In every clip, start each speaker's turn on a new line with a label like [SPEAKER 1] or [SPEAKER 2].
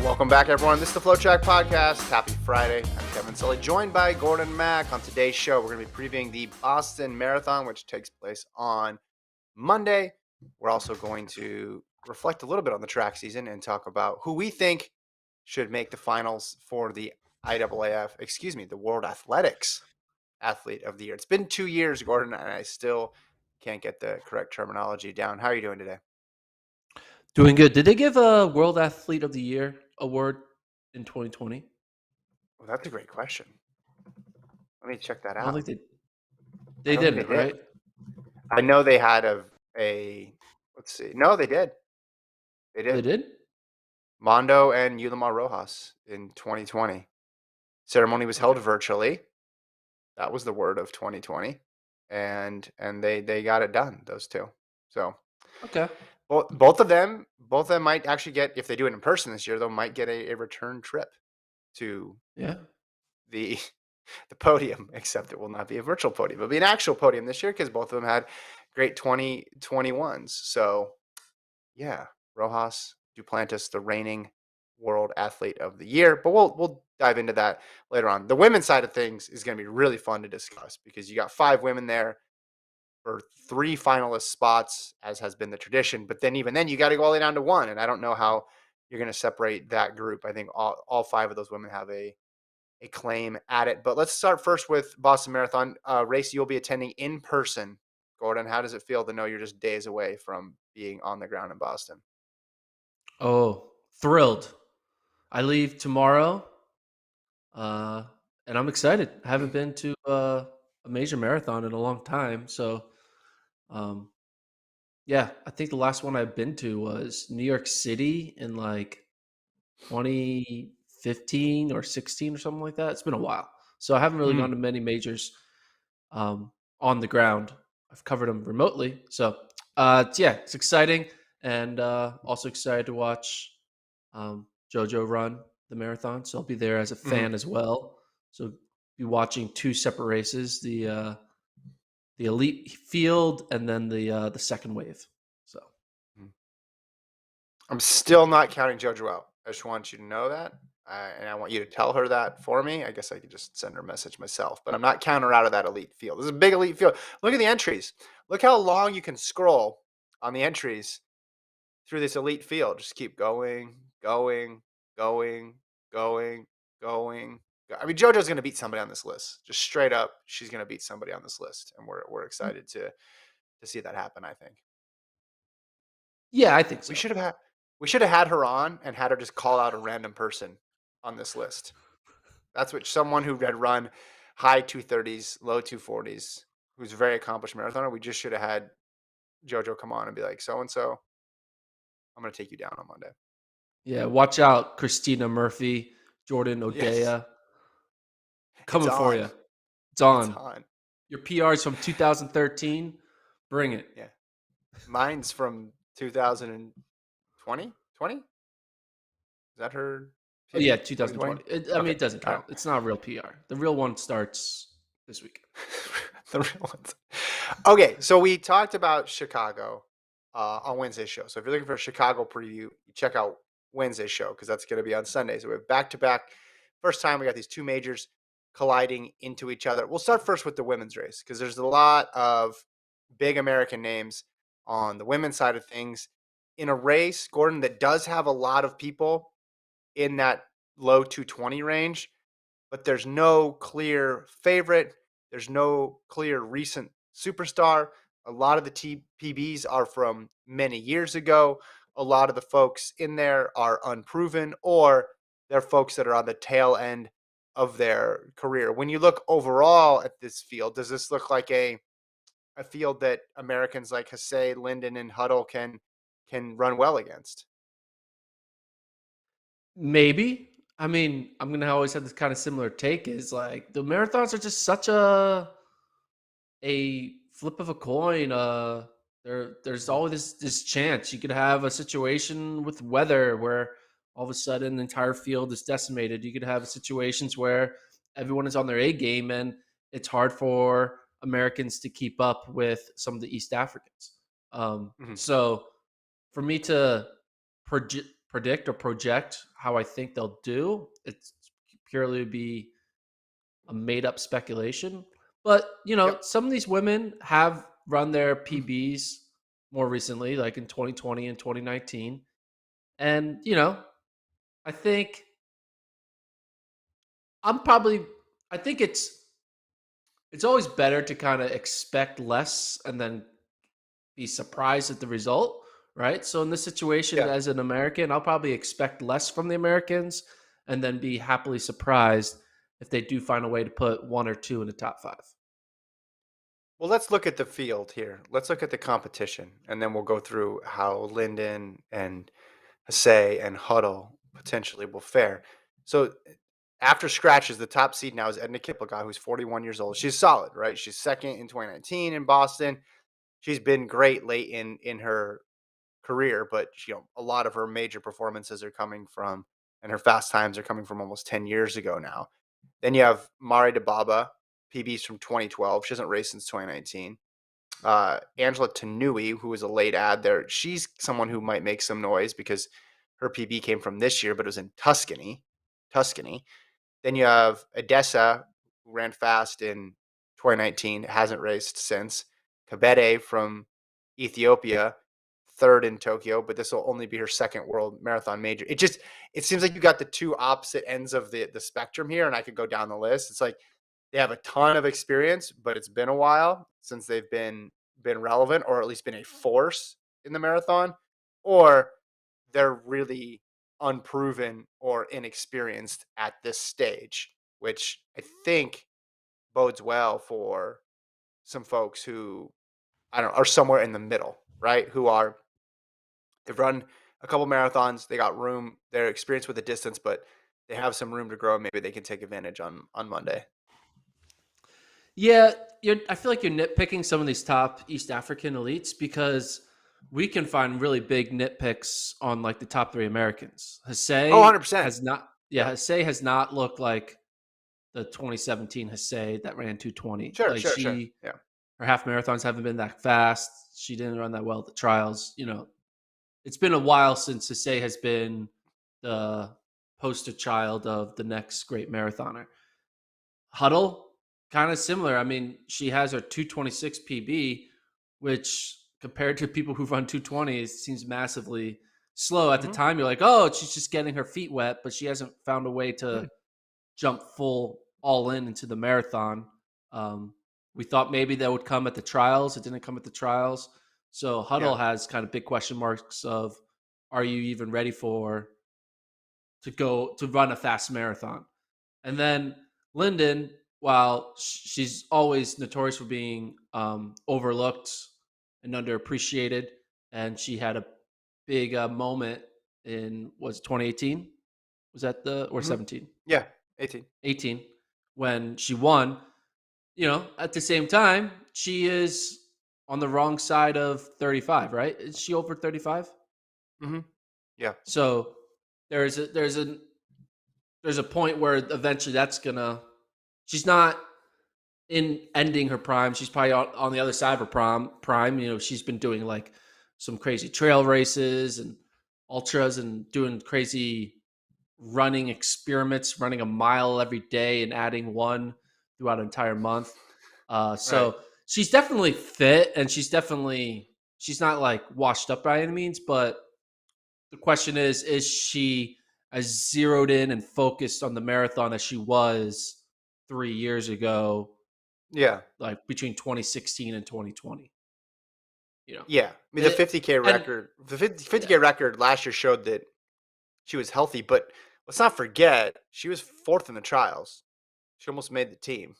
[SPEAKER 1] Welcome back, everyone. This is the FloTrack podcast. Happy Friday. I'm Kevin Sully, joined by Gordon Mack. On today's show, we're going to be previewing the Boston Marathon, which takes place on Monday. We're also going to reflect a little bit on the track season and talk about who we think should make the finals for the the World Athletics Athlete of the Year. It's been 2 years, Gordon, and I still can't get the correct terminology down. How are you doing today?
[SPEAKER 2] Doing good. Did they give a World Athlete of the Year award in 2020?
[SPEAKER 1] Well, that's a great question. Let me check that
[SPEAKER 2] I don't
[SPEAKER 1] out.
[SPEAKER 2] think
[SPEAKER 1] I
[SPEAKER 2] they
[SPEAKER 1] don't think
[SPEAKER 2] didn't,
[SPEAKER 1] they did.
[SPEAKER 2] right?
[SPEAKER 1] I know they had let's see. No, they did. They
[SPEAKER 2] Oh, they
[SPEAKER 1] did.
[SPEAKER 2] did?
[SPEAKER 1] Mondo and Yulimar Rojas in 2020. Ceremony was held
[SPEAKER 2] Okay.
[SPEAKER 1] virtually. That was the word of 2020. And they got it done, those two. So
[SPEAKER 2] Okay.
[SPEAKER 1] both of them might actually get, if they do it in person this year, they might get a return trip to
[SPEAKER 2] Yeah.
[SPEAKER 1] the podium, except it will not be a virtual podium. It'll be an actual podium this year because both of them had great 2021s. So yeah, Rojas, Duplantis, the reigning World Athlete of the Year. But we'll dive into that later on. The women's side of things is going to be really fun to discuss because you got 5 women there for 3 finalist spots, as has been the tradition. But then even then, you got to go all the way down to 1, and I don't know how you're going to separate that group. I think all 5 of those women have a claim at it. But let's start first with Boston Marathon race you'll be attending in person. Gordon, how does it feel to know you're just days away from being on the ground in Boston?
[SPEAKER 2] Oh, thrilled. I leave tomorrow, uh, and I'm excited. I haven't been to a major marathon in a long time. So, um, yeah, I think the last one I've been to was New York City in like 2015 or 16 or something like that. It's been a while. So I haven't really gone to many majors on the ground. I've covered them remotely. So yeah, it's exciting. And also excited to watch JoJo run the marathon. So I'll be there as a fan as well. So be watching 2 separate races, the elite field and then the second wave. So
[SPEAKER 1] I'm still not counting JoJo out. I just want you to know that. And I want you to tell her that for me. I guess I could just send her a message myself, but I'm not counting her out of that elite field. This is a big elite field. Look at the entries. Look how long you can scroll on the entries through this elite field. Just keep going, going, going, going, going. I mean, JoJo's going to beat somebody on this list. Just straight up, she's going to beat somebody on this list, and we're excited to see that happen. I think
[SPEAKER 2] yeah, I think
[SPEAKER 1] we
[SPEAKER 2] so.
[SPEAKER 1] should have had her on and had her just call out a random person on this list. That's what someone who had run high 230s, low 240s, who's a very accomplished marathoner. We just should have had JoJo come on and be like, so and so, I'm going to take you down on Monday.
[SPEAKER 2] Yeah, watch out, Christina Murphy, Jordan
[SPEAKER 1] Yes,
[SPEAKER 2] O'Dea.
[SPEAKER 1] it's
[SPEAKER 2] Coming for
[SPEAKER 1] on.
[SPEAKER 2] you. It's
[SPEAKER 1] It's
[SPEAKER 2] on.
[SPEAKER 1] on.
[SPEAKER 2] Your PR's from 2013. Bring it.
[SPEAKER 1] Yeah. Mine's from 2020. 20? Is that her
[SPEAKER 2] Oh, yeah,
[SPEAKER 1] PB? 2020?
[SPEAKER 2] 2020. I mean,
[SPEAKER 1] Okay.
[SPEAKER 2] it doesn't
[SPEAKER 1] All right.
[SPEAKER 2] count. It's not a real PR. The real one starts this week.
[SPEAKER 1] The real ones. Okay. So we talked about Chicago on Wednesday's show. So if you're looking for a Chicago preview, check out Wednesday's show because that's going to be on Sunday. So we have back to back. First time we got these 2 majors colliding into each other. We'll start first with the women's race because there's a lot of big American names on the women's side of things in a race, Gordon, that does have a lot of people in that low 220 range, but there's no clear favorite. There's no clear recent superstar. A lot of the PBs are from many years ago. A lot of the folks in there are unproven, or they're folks that are on the tail end of their career. When you look overall at this field, does this look like a field that Americans like Hasay, Linden, and Huddle can run well against?
[SPEAKER 2] Maybe. I mean, I'm gonna always have this kind of similar take. Is like the marathons are just such a flip of a coin. There's always this chance you could have a situation with weather where all of a sudden the entire field is decimated. You could have situations where everyone is on their A game and it's hard for Americans to keep up with some of the East Africans.
[SPEAKER 1] Mm-hmm.
[SPEAKER 2] So for me to predict or project how I think they'll do. It's purely be a made up speculation. But,
[SPEAKER 1] Yep.
[SPEAKER 2] some of these women have run their PBs more recently, like in 2020 and 2019. And, I think I'm probably, I think it's always better to kind of expect less and then be surprised at the result, right? So in this situation,
[SPEAKER 1] Yeah.
[SPEAKER 2] as an American, I'll probably expect less from the Americans and then be happily surprised if they do find a way to put one or two in the top five.
[SPEAKER 1] Well, let's look at the field here. Let's look at the competition, and then we'll go through how Linden and Hasay and Huddle potentially will fare. So after scratches, the top seed now is Edna Kiplagat, who's 41 years old. She's solid, right? She's second in 2019 in Boston. She's been great late in her career, but a lot of her major performances are coming from, and her fast times are coming from almost 10 years ago now. Then you have Mari DeBaba, PBs from 2012. She hasn't raced since 2019. Angela Tanui, who was a late ad there, she's someone who might make some noise because her PB came from this year, but it was in Tuscany. Tuscany. Then you have Edessa, who ran fast in 2019, hasn't raced since. Kabede from Ethiopia, third in Tokyo, but this will only be her second world marathon major. It seems like you got the two opposite ends of the spectrum here, and I could go down the list. It's like they have a ton of experience, but it's been a while since they've been relevant or at least been a force in the marathon, or they're really unproven or inexperienced at this stage, which I think bodes well for some folks who I don't know, are somewhere in the middle, right? They've run a couple marathons, they got room, they're experienced with the distance, but they have some room to grow. Maybe they can take advantage on Monday.
[SPEAKER 2] Yeah, I feel like you're nitpicking some of these top East African elites because we can find really big nitpicks on like the top three Americans.
[SPEAKER 1] Oh,
[SPEAKER 2] Hasay
[SPEAKER 1] 100%.
[SPEAKER 2] has not, yeah,
[SPEAKER 1] Yeah.
[SPEAKER 2] Hasay has not looked like the 2017 Hasay that ran 220.
[SPEAKER 1] Sure,
[SPEAKER 2] Like
[SPEAKER 1] sure, sure. Yeah.
[SPEAKER 2] her half marathons haven't been that fast. She didn't run that well at the trials. It's been a while since Hasay has been the poster child of the next great marathoner. Huddle, kind of similar. I mean, she has her 226 PB, which compared to people who run 220, it seems massively slow. At the
[SPEAKER 1] Hmm.
[SPEAKER 2] time, you're like, oh, she's just getting her feet wet, but she hasn't found a way to jump full all in into the marathon. Um, we thought maybe that would come at the trials. It didn't come at the trials. So
[SPEAKER 1] Yeah.
[SPEAKER 2] Huddle has kind of big question marks of, are you even ready to go to run a fast marathon? And then Linden, while she's always notorious for being overlooked and underappreciated, and she had a big moment in was 2018. Was that the or
[SPEAKER 1] Hmm.
[SPEAKER 2] 17?
[SPEAKER 1] Yeah. 18.
[SPEAKER 2] 18 when she won. At the same time, she is on the wrong side of 35, right? Is she over 35?
[SPEAKER 1] Hmm. Yeah.
[SPEAKER 2] So there's a point where eventually that's gonna she's not in ending her prime. She's probably on the other side of her prime. She's been doing like some crazy trail races and ultras and doing crazy running experiments, running a mile every day and adding one throughout an entire month.
[SPEAKER 1] Right.
[SPEAKER 2] So she's definitely fit and she's not like washed up by any means, but the question is she as zeroed in and focused on the marathon as she was 3 years ago,
[SPEAKER 1] Yeah.
[SPEAKER 2] like between 2016 and 2020?
[SPEAKER 1] Yeah. I mean, the
[SPEAKER 2] It,
[SPEAKER 1] 50K
[SPEAKER 2] and
[SPEAKER 1] record, the
[SPEAKER 2] yeah,
[SPEAKER 1] 50K record last year showed that she was healthy, but let's not forget she was fourth in the trials. She almost made the team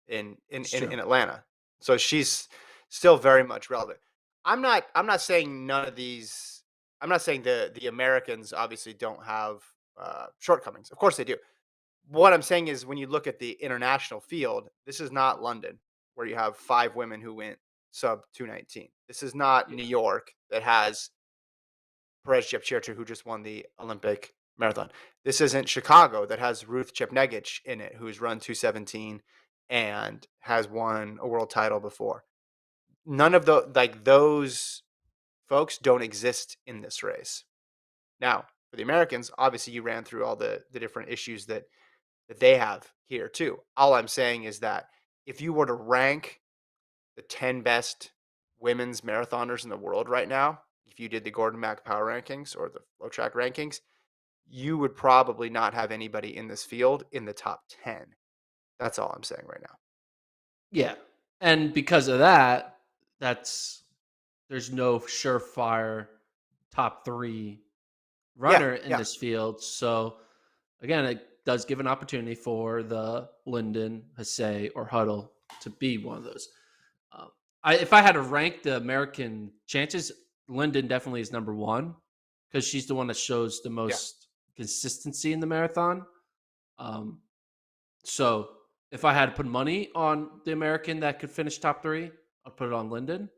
[SPEAKER 2] it's true.
[SPEAKER 1] in Atlanta. So she's still very much relevant. I'm not saying none of these I'm not saying the Americans obviously don't have shortcomings. Of course they do. What I'm saying is when you look at the international field, this is not London where you have five women who went sub 219. This is not New
[SPEAKER 2] Yeah,
[SPEAKER 1] York that has Perez Jepchircher, who just won the Olympic marathon. This isn't Chicago that has Ruth Chepnegich in it, who's run 217 and has won a world title before. None of those folks don't exist in this race. Now, for the Americans, obviously you ran through all the different issues that they have here too. All I'm saying is that if you were to rank the 10 best women's marathoners in the world right now, if you did the Gordon Mack Power Rankings or the FloTrack rankings, you would probably not have anybody in this field in the top 10. That's all I'm saying right now.
[SPEAKER 2] Yeah. And because of that, there's no surefire top 3
[SPEAKER 1] Yeah,
[SPEAKER 2] runner in
[SPEAKER 1] yeah,
[SPEAKER 2] this field. So again, it does give an opportunity for the Linden, Hasay, or Huddle to be one of those. Um, if I had to rank the American chances, Linden definitely is number 1 because she's the one that shows the
[SPEAKER 1] yeah.
[SPEAKER 2] most consistency in the marathon. Um, so if I had to put money on the American that could finish top 3, I'd put it on Linden.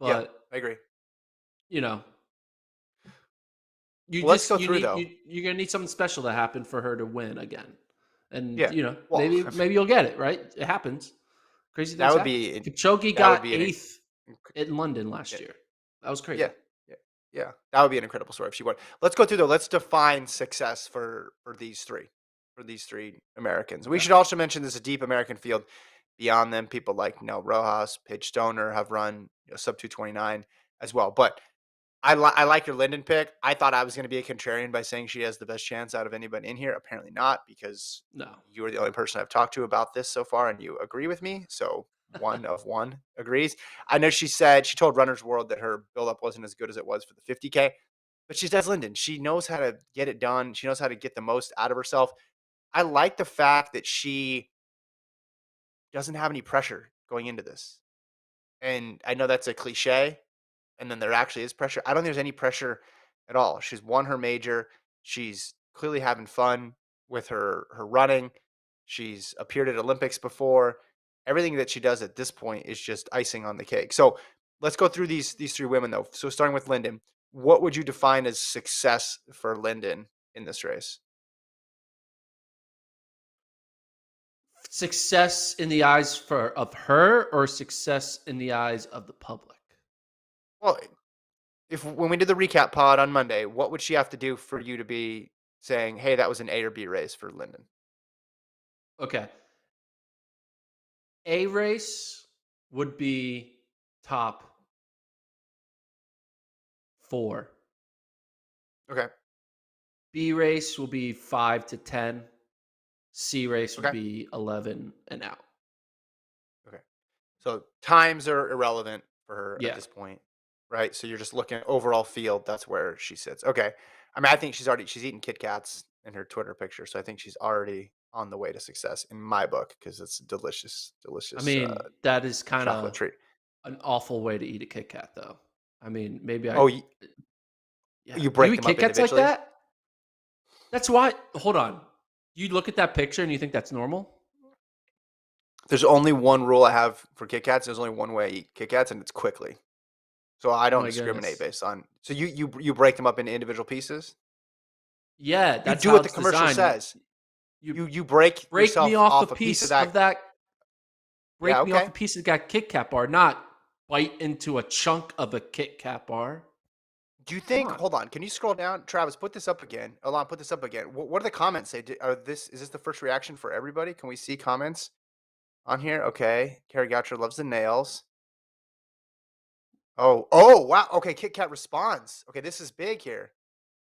[SPEAKER 1] Yeah,
[SPEAKER 2] But
[SPEAKER 1] I agree.
[SPEAKER 2] you know,
[SPEAKER 1] Well, let's go through though.
[SPEAKER 2] you're gonna need something special to happen for her to win again. And
[SPEAKER 1] Yeah. Well,
[SPEAKER 2] maybe you'll get it, right? It happens. Crazy
[SPEAKER 1] that
[SPEAKER 2] things
[SPEAKER 1] would
[SPEAKER 2] happen.
[SPEAKER 1] be
[SPEAKER 2] Kipchoge
[SPEAKER 1] that would
[SPEAKER 2] got
[SPEAKER 1] be an
[SPEAKER 2] 8th in London
[SPEAKER 1] yeah,
[SPEAKER 2] last year. That was
[SPEAKER 1] yeah,
[SPEAKER 2] crazy.
[SPEAKER 1] yeah, yeah. That would be an incredible story if she won. Let's go through though. Let's define success for these three Americans. We
[SPEAKER 2] Okay.
[SPEAKER 1] should also mention there's a deep American field beyond them. People like Rojas, Paige Stoner have run sub 229 as well. But I like your Linden pick. I thought I was going to be a contrarian by saying she has the best chance out of anybody in here. Apparently not, because
[SPEAKER 2] No.
[SPEAKER 1] you are the only person I've talked to about this so far, and you agree with me. So one of one agrees. I know she told Runner's World that her buildup wasn't as good as it was for the 50K, but she does Linden. She knows how to get it done. She knows how to get the most out of herself. I like the fact that she doesn't have any pressure going into this. And I know that's a cliche, and then there actually is pressure. I don't think there's any pressure at all. She's won her major. She's clearly having fun with her running. She's appeared at Olympics before. Everything that she does at this point is just icing on the cake. So let's go through these three women though. So starting with Linden, what would you define as success for Linden in this race?
[SPEAKER 2] Success in the eyes of her or success in the eyes of the public?
[SPEAKER 1] Well, if when we did the recap pod on Monday, what would she have to do for you to be saying, "Hey, that was an A or B race for Linden"?
[SPEAKER 2] Okay. A race would be top 4.
[SPEAKER 1] Okay.
[SPEAKER 2] B race will be 5 to 10. C race would
[SPEAKER 1] Okay.
[SPEAKER 2] be 11 and out.
[SPEAKER 1] Okay. So times are irrelevant for her at
[SPEAKER 2] Yeah.
[SPEAKER 1] this point, right? So you're just looking at overall field. That's where she sits. Okay. I mean, I think she's eating KitKats in her Twitter picture, so I think she's already on the way to success in my book because it's a delicious,
[SPEAKER 2] I
[SPEAKER 1] delicious
[SPEAKER 2] mean, that is kind
[SPEAKER 1] chocolate
[SPEAKER 2] of
[SPEAKER 1] treat.
[SPEAKER 2] an awful way to eat a Kit Kat, though. I mean,
[SPEAKER 1] Oh, you,
[SPEAKER 2] yeah.
[SPEAKER 1] you
[SPEAKER 2] You
[SPEAKER 1] break
[SPEAKER 2] eat
[SPEAKER 1] them up
[SPEAKER 2] Kit Kats like
[SPEAKER 1] individually?
[SPEAKER 2] that? That's why. Hold on. You look at that picture and you think that's normal?
[SPEAKER 1] There's only one rule I have for KitKats. There's only one way I eat KitKats, and it's quickly. So I
[SPEAKER 2] Oh
[SPEAKER 1] don't
[SPEAKER 2] my
[SPEAKER 1] discriminate
[SPEAKER 2] goodness.
[SPEAKER 1] based on. So you break them up into individual pieces.
[SPEAKER 2] Yeah,
[SPEAKER 1] You
[SPEAKER 2] that's
[SPEAKER 1] do
[SPEAKER 2] how
[SPEAKER 1] what the
[SPEAKER 2] it's
[SPEAKER 1] commercial
[SPEAKER 2] designed.
[SPEAKER 1] says.
[SPEAKER 2] You
[SPEAKER 1] You break
[SPEAKER 2] break me
[SPEAKER 1] yourself
[SPEAKER 2] off a
[SPEAKER 1] off a piece of
[SPEAKER 2] piece
[SPEAKER 1] that.
[SPEAKER 2] of that.
[SPEAKER 1] Yeah,
[SPEAKER 2] Break me off a
[SPEAKER 1] okay.
[SPEAKER 2] piece of that Kit Kat bar, not bite into a chunk of a Kit Kat bar.
[SPEAKER 1] Do you
[SPEAKER 2] Come
[SPEAKER 1] think?
[SPEAKER 2] on.
[SPEAKER 1] Hold on. Can you scroll down, Travis? Put this up again. Alon, put this up again. What do the comments say? Is this the first reaction for everybody? Can we see comments on here? Okay. Carrie Goucher loves the nails. Oh, wow. Okay, Kit Kat responds. Okay, this is big here.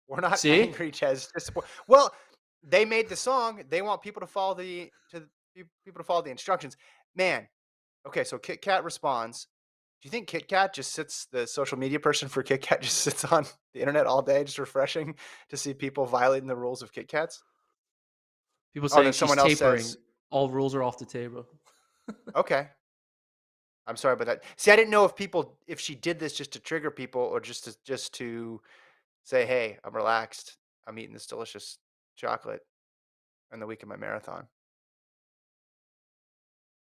[SPEAKER 1] We're not
[SPEAKER 2] See?
[SPEAKER 1] angry, Ches. Disappoint. Well, they made the song. They want people to follow people to follow the instructions. Man. Okay, so Kit Kat responds. Do you think KitKat just sits the social media person for KitKat just sits on the internet all day, just refreshing to see people violating the rules of KitKats?
[SPEAKER 2] People
[SPEAKER 1] Oh, and
[SPEAKER 2] saying
[SPEAKER 1] then
[SPEAKER 2] she's
[SPEAKER 1] someone else
[SPEAKER 2] tapering.
[SPEAKER 1] says,
[SPEAKER 2] All rules are off the table.
[SPEAKER 1] "Okay, I'm sorry about that." See, I didn't know if she did this just to trigger people or just to say, "Hey, I'm relaxed. I'm eating this delicious chocolate in the week of my marathon."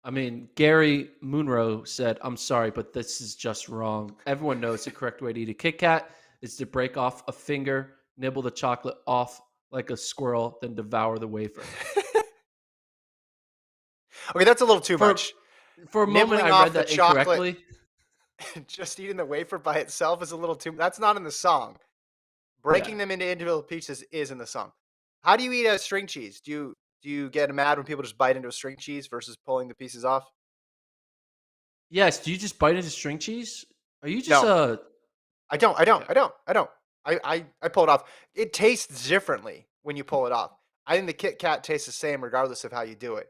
[SPEAKER 2] I mean, Gary Munro said, I'm sorry, but this is just wrong. Everyone knows the correct way to eat a Kit Kat is to break off a finger, nibble the chocolate off like a squirrel, then devour the wafer.
[SPEAKER 1] Okay, that's a little too
[SPEAKER 2] For
[SPEAKER 1] much.
[SPEAKER 2] for a moment,
[SPEAKER 1] Nibbling
[SPEAKER 2] I read
[SPEAKER 1] off the
[SPEAKER 2] that
[SPEAKER 1] chocolate,
[SPEAKER 2] incorrectly.
[SPEAKER 1] just eating the wafer by itself is a little too. That's not in the song.
[SPEAKER 2] Yeah.
[SPEAKER 1] breaking them into individual pieces is in the song. How do you eat a string cheese? Do you get mad when people just bite into a string cheese versus pulling the pieces off?
[SPEAKER 2] Yes. Do you just bite into string cheese? Are you just
[SPEAKER 1] No, I don't. I don't.
[SPEAKER 2] okay?
[SPEAKER 1] I don't. I don't. I pull it off. It tastes differently when you pull it off. I think the Kit Kat tastes the same regardless of how you do it.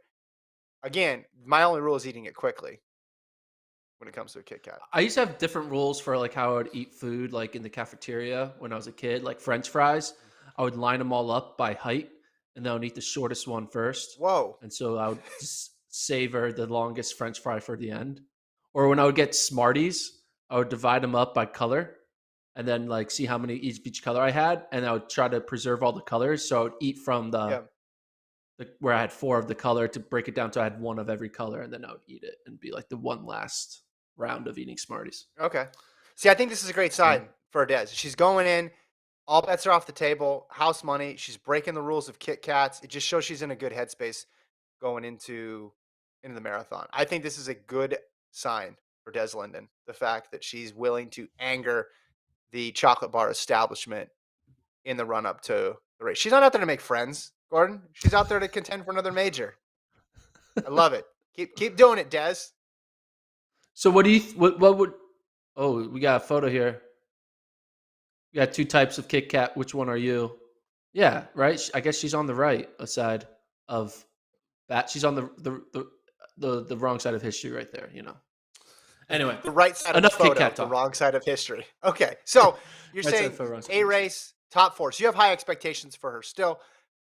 [SPEAKER 1] Again, my only rule is eating it quickly when it comes to a Kit Kat.
[SPEAKER 2] I used to have different rules for like how I would eat food, like in the cafeteria when I was a kid. Like French fries, I would line them all up by height, and then I would eat the shortest one first,
[SPEAKER 1] Whoa.
[SPEAKER 2] and so I would just savor the longest French fry for the end. Or when I would get Smarties, I would divide them up by color, and then like see how many each color I had, and I would try to preserve all the colors. So I would eat from
[SPEAKER 1] Yeah.
[SPEAKER 2] the where I had four of the color to break it down so I had one of every color, and then I would eat it and be like the one last round of eating Smarties.
[SPEAKER 1] Okay. See, I think this is a great
[SPEAKER 2] Yeah.
[SPEAKER 1] sign for Des. She's going in. All bets are off the table. House money. She's breaking the rules of Kit Kats. It just shows she's in a good headspace going into the marathon. I think this is a good sign for Des Linden. The fact that she's willing to anger the chocolate bar establishment in the run up to the race. She's not out there to make friends, Gordon. She's out there to contend for another major. I love it. Keep doing it, Des.
[SPEAKER 2] So what do you what would oh we got a photo here. We got two types of Kit Kat. Which one are you? Yeah, right. I guess she's on the right side of that. She's on the wrong side of history right there. You know. Anyway,
[SPEAKER 1] The right side of the
[SPEAKER 2] enough Kit
[SPEAKER 1] photo,
[SPEAKER 2] Kat
[SPEAKER 1] the
[SPEAKER 2] talk.
[SPEAKER 1] wrong side of history. Okay, so you're
[SPEAKER 2] Right side of
[SPEAKER 1] saying
[SPEAKER 2] the photo, wrong side of
[SPEAKER 1] A
[SPEAKER 2] history.
[SPEAKER 1] race, top four. So you have high expectations for her still.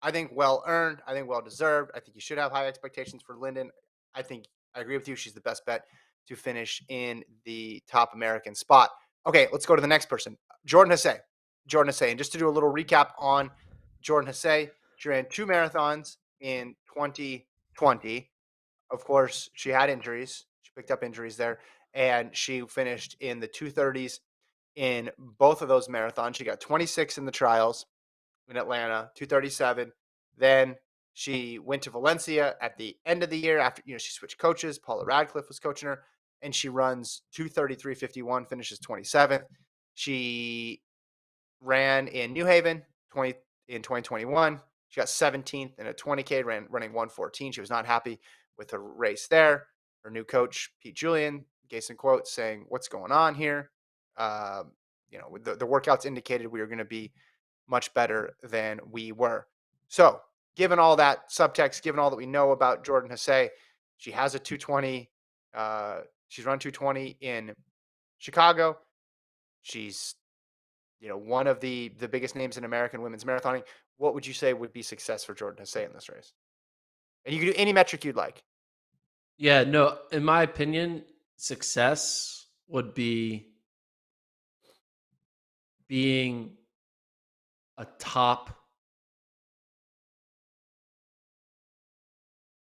[SPEAKER 1] I think well earned. I think well deserved. I think you should have high expectations for Linden. I think I agree with you. She's the best bet to finish in the top American spot. Okay, let's go to the next person. Jordan Hasay. Jordan Hasay. And just to do a little recap on Jordan Hasay, she ran 2 marathons in 2020. Of course, she had injuries. She picked up injuries there, and she finished in the 2:30s in both of those marathons. She got 26 in the trials in Atlanta, 2:37. Then she went to Valencia at the end of the year after she switched coaches. Paula Radcliffe was coaching her, and she runs 2:33:51, finishes 27th. She ran in New Haven 20 in 2021. She got 17th in a 20K, running 1:14. She was not happy with her race there. Her new coach, Pete Julian, gave some quotes saying, "What's going on here?" The workouts indicated we were going to be much better than we were. So, given all that subtext, given all that we know about Jordan Hasay, she has a 220. She's run 220 in Chicago. She's one of the biggest names in American women's marathoning. What would you say would be success for Jordan Hasay in this race? And you can do any metric you'd like.
[SPEAKER 2] Yeah, no. In my opinion, success would be being a top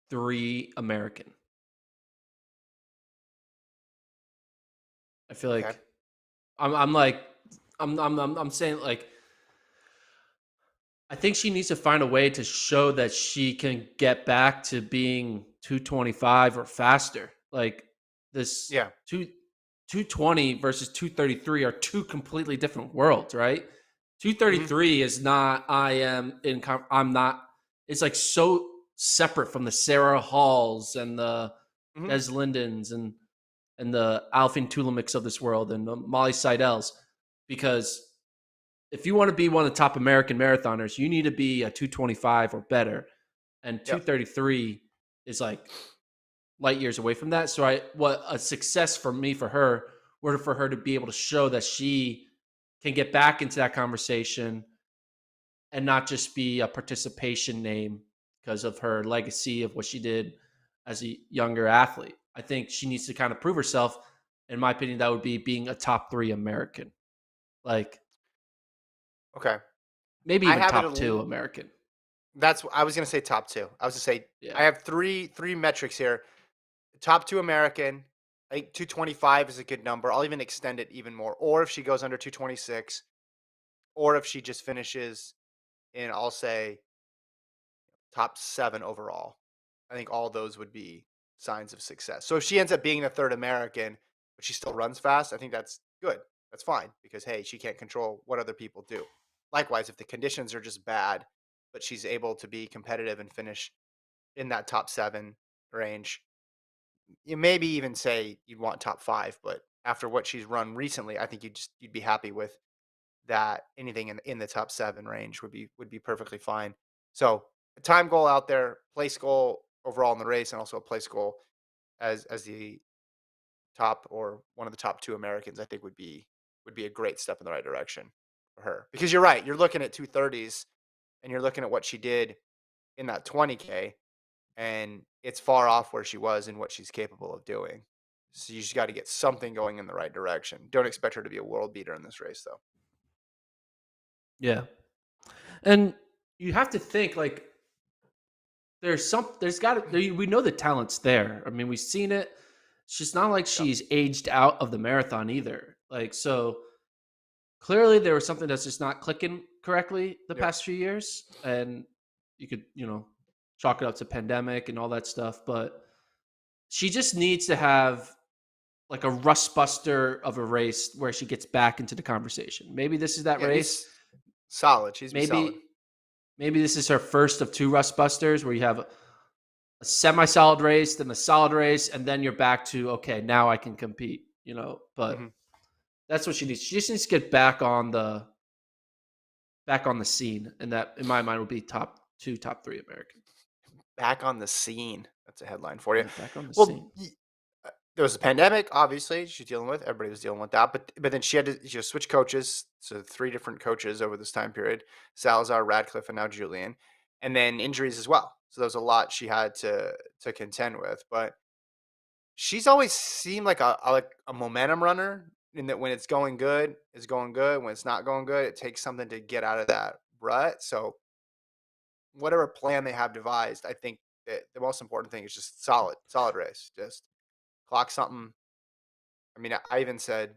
[SPEAKER 2] three American. I feel
[SPEAKER 1] Okay.
[SPEAKER 2] like I'm like I'm saying like I think she needs to find a way to show that she can get back to being 225 or faster. Like this
[SPEAKER 1] Yeah.
[SPEAKER 2] 220 versus 233 are two completely different worlds, right?
[SPEAKER 1] Hmm.
[SPEAKER 2] 233 is not I'm not it's like so separate from the Sarah Halls and the
[SPEAKER 1] Hmm.
[SPEAKER 2] Des Lindens and the Alfie Tulamics of this world and the Molly Seidels because if you want to be one of the top American marathoners, you need to be a 225 or better. And
[SPEAKER 1] Yep.
[SPEAKER 2] 233 is like light years away from that. So what a success for me for her were for her to be able to show that she can get back into that conversation and not just be a participation name because of her legacy of what she did as a younger athlete. I think she needs to kind of prove herself. In my opinion, that would be being a top three American. Like
[SPEAKER 1] Okay.
[SPEAKER 2] maybe
[SPEAKER 1] I
[SPEAKER 2] even
[SPEAKER 1] have it.
[SPEAKER 2] top two American.
[SPEAKER 1] That's I was going to say top two. I was going to say I
[SPEAKER 2] Yeah.
[SPEAKER 1] have three metrics here. Top two American. I think 225 is a good number. I'll even extend it even more. Or if she goes under 226, or if she just finishes in, I'll say top seven overall. I think all those would be signs of success. So if she ends up being the third American, but she still runs fast, I think that's good. That's fine because hey, she can't control what other people do. likewise, if the conditions are just bad, but she's able to be competitive and finish in that top 7 range, you maybe even say you'd want top 5, but after what she's run recently, I think you'd be happy with that. Anything in the top 7 range would be perfectly fine. So, a time goal out there, place goal overall in the race, and also a place goal as the top or one of the top 2 Americans, I think would be a great step in the right direction for her. Because you're right, you're looking at 2:30s and you're looking at what she did in that 20K, and it's far off where she was and what she's capable of doing. So you just got to get something going in the right direction. Don't expect her to be a world beater in this race, though.
[SPEAKER 2] Yeah. And you have to think like there's got to, we know the talent's there. I mean, we've seen it. It's just not like
[SPEAKER 1] Yep.
[SPEAKER 2] she's aged out of the marathon either. Like, so clearly there was something that's just not clicking correctly the
[SPEAKER 1] Yep.
[SPEAKER 2] past few years. And you could, chalk it up to pandemic and all that stuff. But she just needs to have like a rust buster of a race where she gets back into the conversation. Maybe this is that
[SPEAKER 1] Yeah,
[SPEAKER 2] race.
[SPEAKER 1] he's solid. She's be solid.
[SPEAKER 2] Maybe this is her first of 2 rust busters where you have a semi-solid race, then a solid race, and then you're back to, okay, now I can compete, but
[SPEAKER 1] Hmm.
[SPEAKER 2] that's what she needs. She just needs to get back on the scene. And that in my mind will be top 2, top 3 American.
[SPEAKER 1] Back on the scene. That's a headline for you.
[SPEAKER 2] Yeah, back on the
[SPEAKER 1] Well,
[SPEAKER 2] scene.
[SPEAKER 1] there was a pandemic, obviously, she's dealing with. Everybody was dealing with that. But then she switch coaches, so 3 different coaches over this time period: Salazar, Radcliffe, and now Julian. And then injuries as well. So there was a lot she had to contend with. But she's always seemed like a momentum runner, in that when it's going good, it's going good. When it's not going good, it takes something to get out of that rut. So whatever plan they have devised, I think that the most important thing is just solid race. Just clock something. I mean, I even said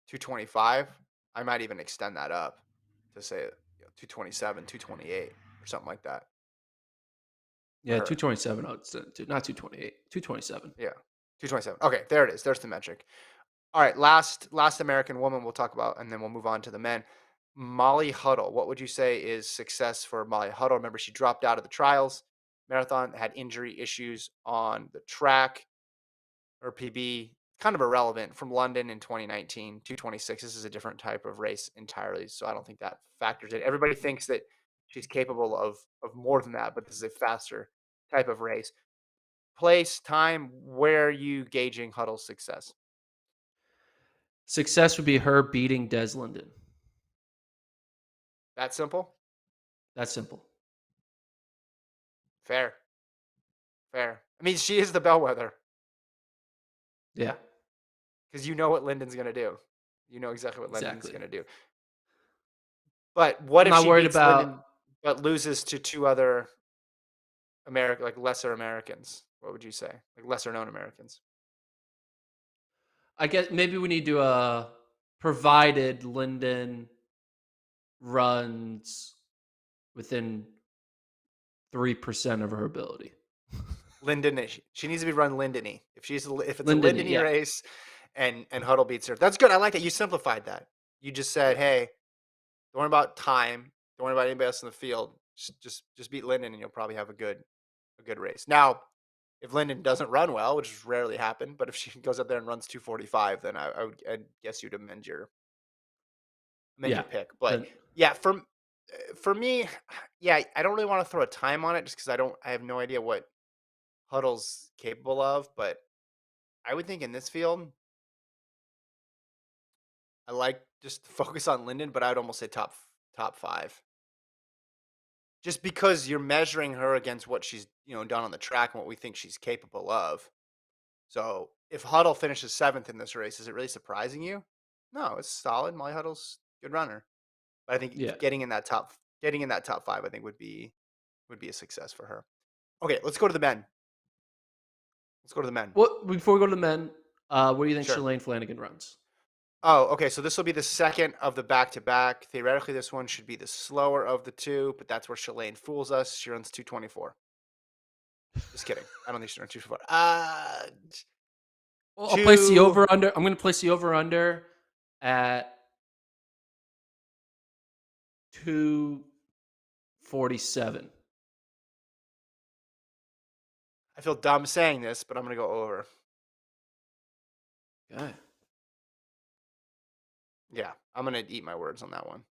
[SPEAKER 1] 225. I might even extend that up to say 227, 228, or something like that for
[SPEAKER 2] Yeah,
[SPEAKER 1] her.
[SPEAKER 2] 227. Oh, not 228, 227.
[SPEAKER 1] Yeah, 227. Okay, there it is. There's the metric. All right, last American woman we'll talk about, and then we'll move on to the men. Molly Huddle. What would you say is success for Molly Huddle? Remember, she dropped out of the trials marathon, had injury issues on the track. Her PB kind of irrelevant from London in 2019, 226. This is a different type of race entirely, so I don't think that factors in. Everybody thinks that she's capable of more than that, but this is a faster type of race. Place, time, where are you gauging Huddle's success?
[SPEAKER 2] Success would be her beating Des Linden.
[SPEAKER 1] That simple?
[SPEAKER 2] That's simple.
[SPEAKER 1] Fair. Fair. I mean, she is the bellwether
[SPEAKER 2] Yeah,
[SPEAKER 1] because you know what Linden's going to do. You know exactly what Linden's
[SPEAKER 2] exactly.
[SPEAKER 1] going to do. But what
[SPEAKER 2] I'm
[SPEAKER 1] if
[SPEAKER 2] not
[SPEAKER 1] she
[SPEAKER 2] worried
[SPEAKER 1] beats
[SPEAKER 2] about.
[SPEAKER 1] Linden but loses to 2 other like lesser Americans? What would you say? Like lesser known Americans?
[SPEAKER 2] I guess maybe we need to provided Linden runs within 3% of her ability.
[SPEAKER 1] Linden, she needs to be run Lindeny. If it's a
[SPEAKER 2] Linden,
[SPEAKER 1] Lindeny
[SPEAKER 2] yeah,
[SPEAKER 1] race, and Huddle beats her, that's good. I like that. You simplified that. You just said,
[SPEAKER 2] yeah,
[SPEAKER 1] hey, don't worry about time. Don't worry about anybody else in the field. Just beat Linden, and you'll probably have a good race. Now, if Linden doesn't run well, which rarely happen, but if she goes up there and runs 245, then I'd guess you'd amend your
[SPEAKER 2] yeah.
[SPEAKER 1] pick. But
[SPEAKER 2] Then
[SPEAKER 1] yeah, for me, yeah, I don't really want to throw a time on it just because I have no idea what Huddle's capable of. But I would think in this field, I like just to focus on Linden, but I would almost say top 5. Just because you're measuring her against what she's done on the track and what we think she's capable of. So if Huddle finishes 7th in this race, is it really surprising you? No, it's solid. Molly Huddle's a good runner. But I think
[SPEAKER 2] yeah.
[SPEAKER 1] getting in that top 5, I think would be a success for her. Okay, let's go to the men. Let's go to the men.
[SPEAKER 2] What before we go to the men? What do you think
[SPEAKER 1] Sure.
[SPEAKER 2] Shalane Flanagan runs?
[SPEAKER 1] Oh, okay. So this will be the second of the back-to-back. Theoretically, this one should be the slower of the 2, but that's where Shalane fools us. She runs 224. Just kidding. I don't think she runs 224.
[SPEAKER 2] Well, I'll place the
[SPEAKER 1] Two.
[SPEAKER 2] over under. I'm going to place the over under at 247.
[SPEAKER 1] I feel dumb saying this, but I'm going to go over.
[SPEAKER 2] Okay.
[SPEAKER 1] Yeah, I'm going to eat my words on that one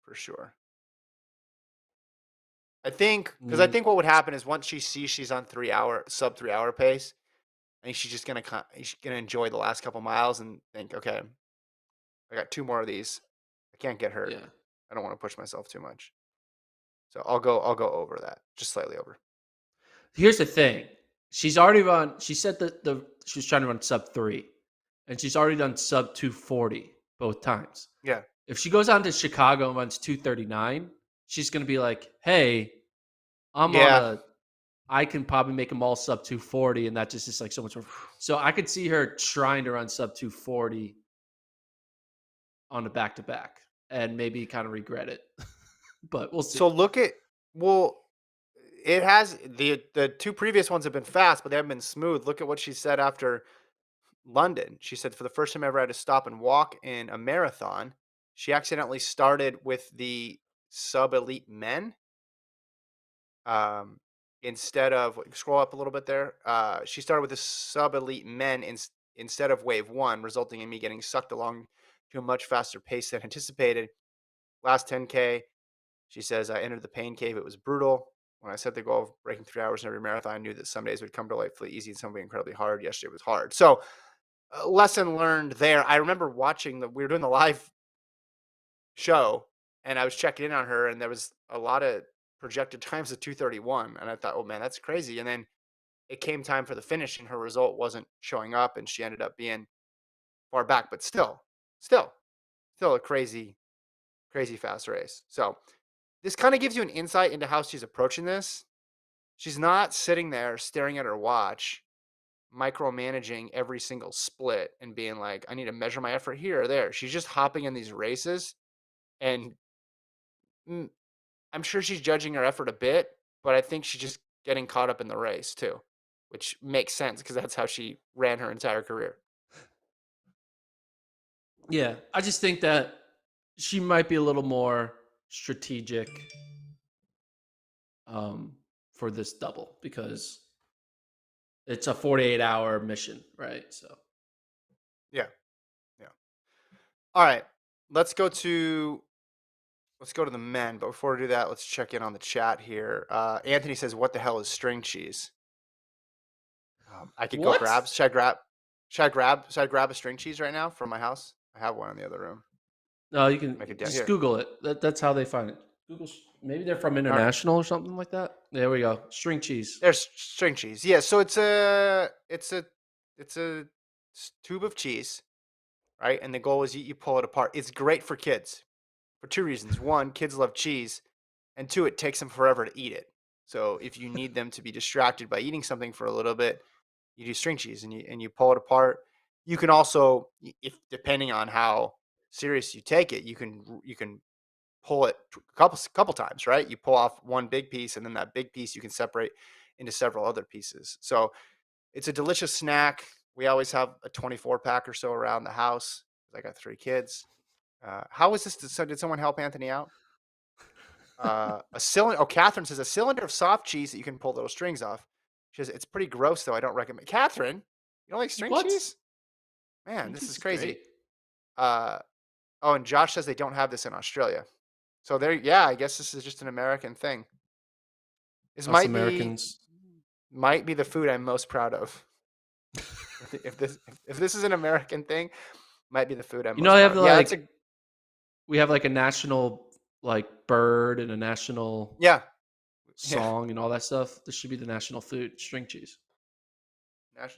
[SPEAKER 1] for sure. Because I
[SPEAKER 2] Mm,
[SPEAKER 1] think what would happen is once she sees she's on sub 3 hour pace, I think she's just gonna enjoy the last couple miles and think, okay, I got 2 more of these. I can't get hurt.
[SPEAKER 2] yeah.
[SPEAKER 1] I don't want to push myself too much. So I'll go over that, just slightly over.
[SPEAKER 2] Here's the thing. She's already run. She said that she was trying to run sub 3, and she's already done sub 240 both times.
[SPEAKER 1] Yeah.
[SPEAKER 2] If she goes on to Chicago and runs 239, she's going to be like, hey, I'm on
[SPEAKER 1] Yeah.
[SPEAKER 2] a, I can probably make them all sub 240, and that just is like so much more. So I could see her trying to run sub 240 on the back to back and maybe kind of regret it. But we'll see.
[SPEAKER 1] So well, it has the 2 previous ones have been fast, but they haven't been smooth. Look at what she said after London. She said, for the first time ever, I had to stop and walk in a marathon. She accidentally started with the sub elite men. Um, Instead of scroll up a little bit there, she started with the sub elite men instead of wave one, resulting in me getting sucked along to a much faster pace than anticipated. Last 10K, she says, I entered the pain cave. It was brutal. When I set the goal of breaking 3 hours in every marathon, I knew that some days would come delightfully easy and some would be incredibly hard. Yesterday was hard. So, lesson learned there. I remember we were doing the live show and I was checking in on her and there was a lot of projected times of 231. And I thought, oh man, that's crazy. And then it came time for the finish and her result wasn't showing up and she ended up being far back, but still, still a crazy, crazy fast race. So this kind of gives you an insight into how she's approaching this. She's not sitting there staring at her watch, micromanaging every single split and being like, I need to measure my effort here or there. She's just hopping in these races and mm, I'm sure she's judging her effort a bit, but I think she's just getting caught up in the race too, which makes sense because that's how she ran her entire career.
[SPEAKER 2] Yeah. I just think that she might be a little more strategic um, for this double because it's a 48-hour mission, right? So
[SPEAKER 1] Yeah. Yeah. All right. Let's go to the men, but before we do that, let's check in on the chat here. Anthony says, "What the hell is string cheese?" I could go
[SPEAKER 2] what?
[SPEAKER 1] grab. Should I grab a string cheese right now from my house? I have one in the other room.
[SPEAKER 2] No, you can
[SPEAKER 1] Make it down
[SPEAKER 2] just
[SPEAKER 1] here.
[SPEAKER 2] Google it. That's how they find it. Google. Maybe they're from
[SPEAKER 1] All right.
[SPEAKER 2] International or something like that. There we go. String cheese.
[SPEAKER 1] There's string cheese. Yeah, so it's a tube of cheese, right? And the goal is you pull it apart. It's great for kids for 2 reasons. One, kids love cheese, and two, it takes them forever to eat it. So if you need them to be distracted by eating something for a little bit, you do string cheese and you pull it apart. You can also, if depending on how serious you take it, you can pull it a couple times, right? You pull off one big piece, and then that big piece you can separate into several other pieces. So it's a delicious snack. We always have a 24 pack or so around the house. I got 3 kids. How is this? Did someone help Anthony out? A cylinder. Oh, Catherine says a cylinder of soft cheese that you can pull little strings off. She says it's pretty gross though. I don't recommend. Catherine, you don't like string
[SPEAKER 2] What?
[SPEAKER 1] cheese? Man,
[SPEAKER 2] String
[SPEAKER 1] this is
[SPEAKER 2] cheese is
[SPEAKER 1] crazy.
[SPEAKER 2] great.
[SPEAKER 1] Uh, oh, and Josh says they don't have this in Australia. So there, yeah, I guess this is just an American thing. This
[SPEAKER 2] Us
[SPEAKER 1] might be
[SPEAKER 2] Americans.
[SPEAKER 1] the food I'm most proud of. If this is an American thing, might be the food I'm
[SPEAKER 2] You know,
[SPEAKER 1] most
[SPEAKER 2] I
[SPEAKER 1] proud
[SPEAKER 2] have
[SPEAKER 1] of. Yeah, that's a
[SPEAKER 2] we have like a national like bird and a national
[SPEAKER 1] yeah, yeah.
[SPEAKER 2] song and all that stuff. This should be the national food. String cheese.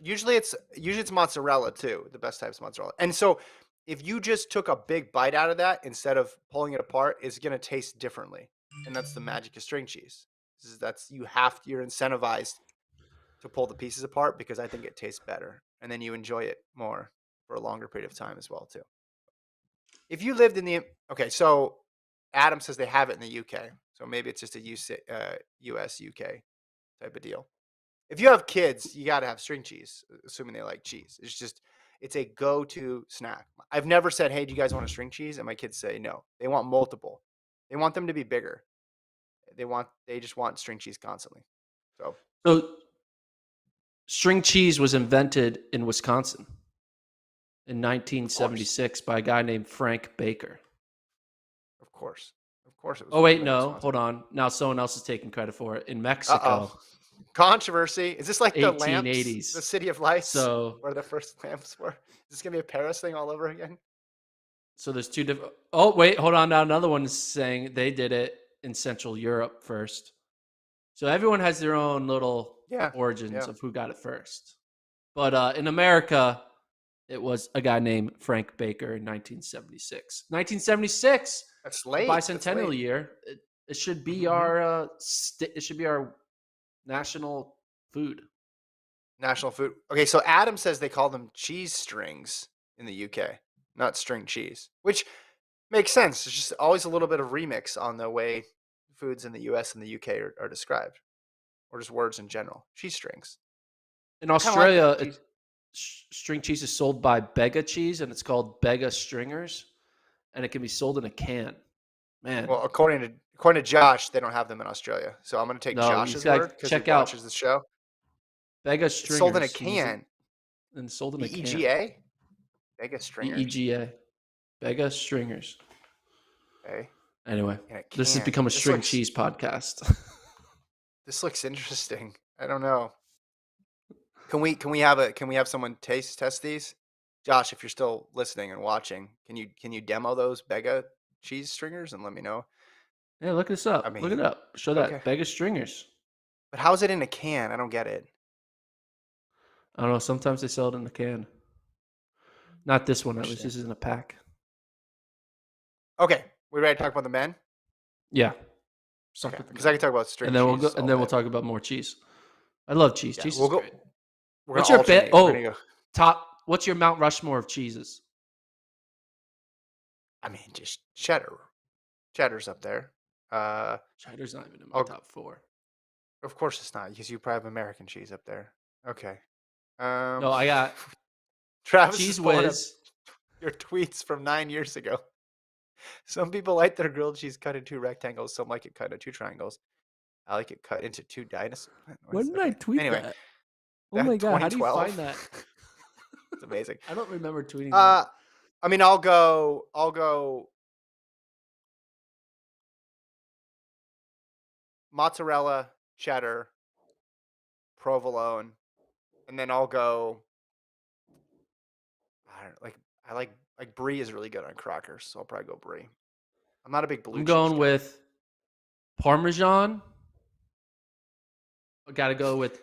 [SPEAKER 1] Usually it's mozzarella too, the best types of mozzarella. And so if you just took a big bite out of that instead of pulling it apart, it's gonna taste differently. And that's the magic of string cheese. You're incentivized to pull the pieces apart because I think it tastes better. And then you enjoy it more for a longer period of time as well too. If you lived in the okay, so Adam says they have it in the UK. So maybe it's just a US UK type of deal. If you have kids, you got to have string cheese, assuming they like cheese. It's a go-to snack. I've never said, "Hey, do you guys want a string cheese?" And my kids say no. They want multiple. They want them to be bigger. They just want string cheese constantly.
[SPEAKER 2] So string cheese was invented in Wisconsin in
[SPEAKER 1] Of course,
[SPEAKER 2] 1976 by a guy named Frank Baker.
[SPEAKER 1] of course, of course, it was
[SPEAKER 2] Oh wait,
[SPEAKER 1] invented in
[SPEAKER 2] no,
[SPEAKER 1] Wisconsin.
[SPEAKER 2] hold on. Now someone else is taking credit for it. In
[SPEAKER 1] Uh-oh.
[SPEAKER 2] Mexico,
[SPEAKER 1] Controversy. Is this like the lamps,
[SPEAKER 2] 1880s.
[SPEAKER 1] the City of Lights,
[SPEAKER 2] So
[SPEAKER 1] where the first lamps were? Is this gonna be a Paris thing all over again?
[SPEAKER 2] there's two different. Oh wait, hold on. Now another one is saying they did it in Central Europe first. So everyone has their own little
[SPEAKER 1] Yeah,
[SPEAKER 2] origins
[SPEAKER 1] yeah.
[SPEAKER 2] of who got it first. But in America, it was a guy named Frank Baker in 1976. 1976,
[SPEAKER 1] That's
[SPEAKER 2] the
[SPEAKER 1] late. That's
[SPEAKER 2] bicentennial
[SPEAKER 1] late.
[SPEAKER 2] year. It should be
[SPEAKER 1] Mm-hmm.
[SPEAKER 2] our it should be our national food.
[SPEAKER 1] National food. Okay, so Adam says they call them cheese strings in the UK, not string cheese, which makes sense. There's just always a little bit of remix on the way foods in the US and the UK are described, or just words in general. Cheese strings.
[SPEAKER 2] In
[SPEAKER 1] I kind of like
[SPEAKER 2] Australia,
[SPEAKER 1] that. Cheese.
[SPEAKER 2] string cheese is sold by Bega Cheese, and it's called Bega Stringers, and it can be sold in a can. Man,
[SPEAKER 1] Well, according to Josh, they don't have them in Australia. So I'm going to take
[SPEAKER 2] no, you
[SPEAKER 1] Josh's
[SPEAKER 2] gotta
[SPEAKER 1] word because he
[SPEAKER 2] check out
[SPEAKER 1] watches the show.
[SPEAKER 2] Bega
[SPEAKER 1] It's sold in a
[SPEAKER 2] Stringers.
[SPEAKER 1] can.
[SPEAKER 2] And sold in a can.
[SPEAKER 1] BEGA? Mega stringers.
[SPEAKER 2] BEGA. Bega Stringers.
[SPEAKER 1] Okay.
[SPEAKER 2] Anyway,
[SPEAKER 1] In a
[SPEAKER 2] this has
[SPEAKER 1] can.
[SPEAKER 2] become a string cheese podcast.
[SPEAKER 1] This looks interesting. I don't know. Can we have someone test these? Josh, if you're still listening and watching, can you demo those Bega cheese stringers and let me know?
[SPEAKER 2] Yeah, look this
[SPEAKER 1] I
[SPEAKER 2] up. Look it
[SPEAKER 1] mean,
[SPEAKER 2] up. Show
[SPEAKER 1] okay.
[SPEAKER 2] that. Bega Stringers.
[SPEAKER 1] But how is it in a can? I don't get it.
[SPEAKER 2] I don't know. Sometimes they sell it in a can. Not this one, at least.
[SPEAKER 1] Interesting.
[SPEAKER 2] This is in a pack.
[SPEAKER 1] Okay. We ready to talk about the men?
[SPEAKER 2] Yeah.
[SPEAKER 1] Okay. Because I can talk about string
[SPEAKER 2] and then we'll
[SPEAKER 1] cheese
[SPEAKER 2] go, and then we'll talk about more cheese. I love cheese.
[SPEAKER 1] Yeah,
[SPEAKER 2] Cheese
[SPEAKER 1] we'll
[SPEAKER 2] is
[SPEAKER 1] go.
[SPEAKER 2] great.
[SPEAKER 1] We're
[SPEAKER 2] What's
[SPEAKER 1] gonna
[SPEAKER 2] your bet?
[SPEAKER 1] alternate. We're
[SPEAKER 2] Oh,
[SPEAKER 1] gonna go.
[SPEAKER 2] top. What's your Mount Rushmore of cheeses?
[SPEAKER 1] I mean, just cheddar. Cheddar's up there.
[SPEAKER 2] Cheddar's not even in my top 4.
[SPEAKER 1] Of course it's not, because you probably have American cheese up there. Okay.
[SPEAKER 2] No, I got
[SPEAKER 1] Travis
[SPEAKER 2] Cheese
[SPEAKER 1] is pulling up
[SPEAKER 2] Whiz.
[SPEAKER 1] your tweets from 9 years ago. Some people like their grilled cheese cut into 2 rectangles. Some like it cut into 2 triangles. I like it cut into 2 dinosaurs.
[SPEAKER 2] When did I tweet
[SPEAKER 1] Anyway,
[SPEAKER 2] that? Oh my god, how do you
[SPEAKER 1] 2012.
[SPEAKER 2] find that?
[SPEAKER 1] It's amazing.
[SPEAKER 2] I don't remember tweeting that.
[SPEAKER 1] I mean, I'll go mozzarella, cheddar, provolone, and then I'll go. I don't like. I like brie is really good on crackers, so I'll probably go brie. I'm not a big blue
[SPEAKER 2] I'm
[SPEAKER 1] cheese
[SPEAKER 2] going
[SPEAKER 1] guy.
[SPEAKER 2] with Parmesan. I got to go with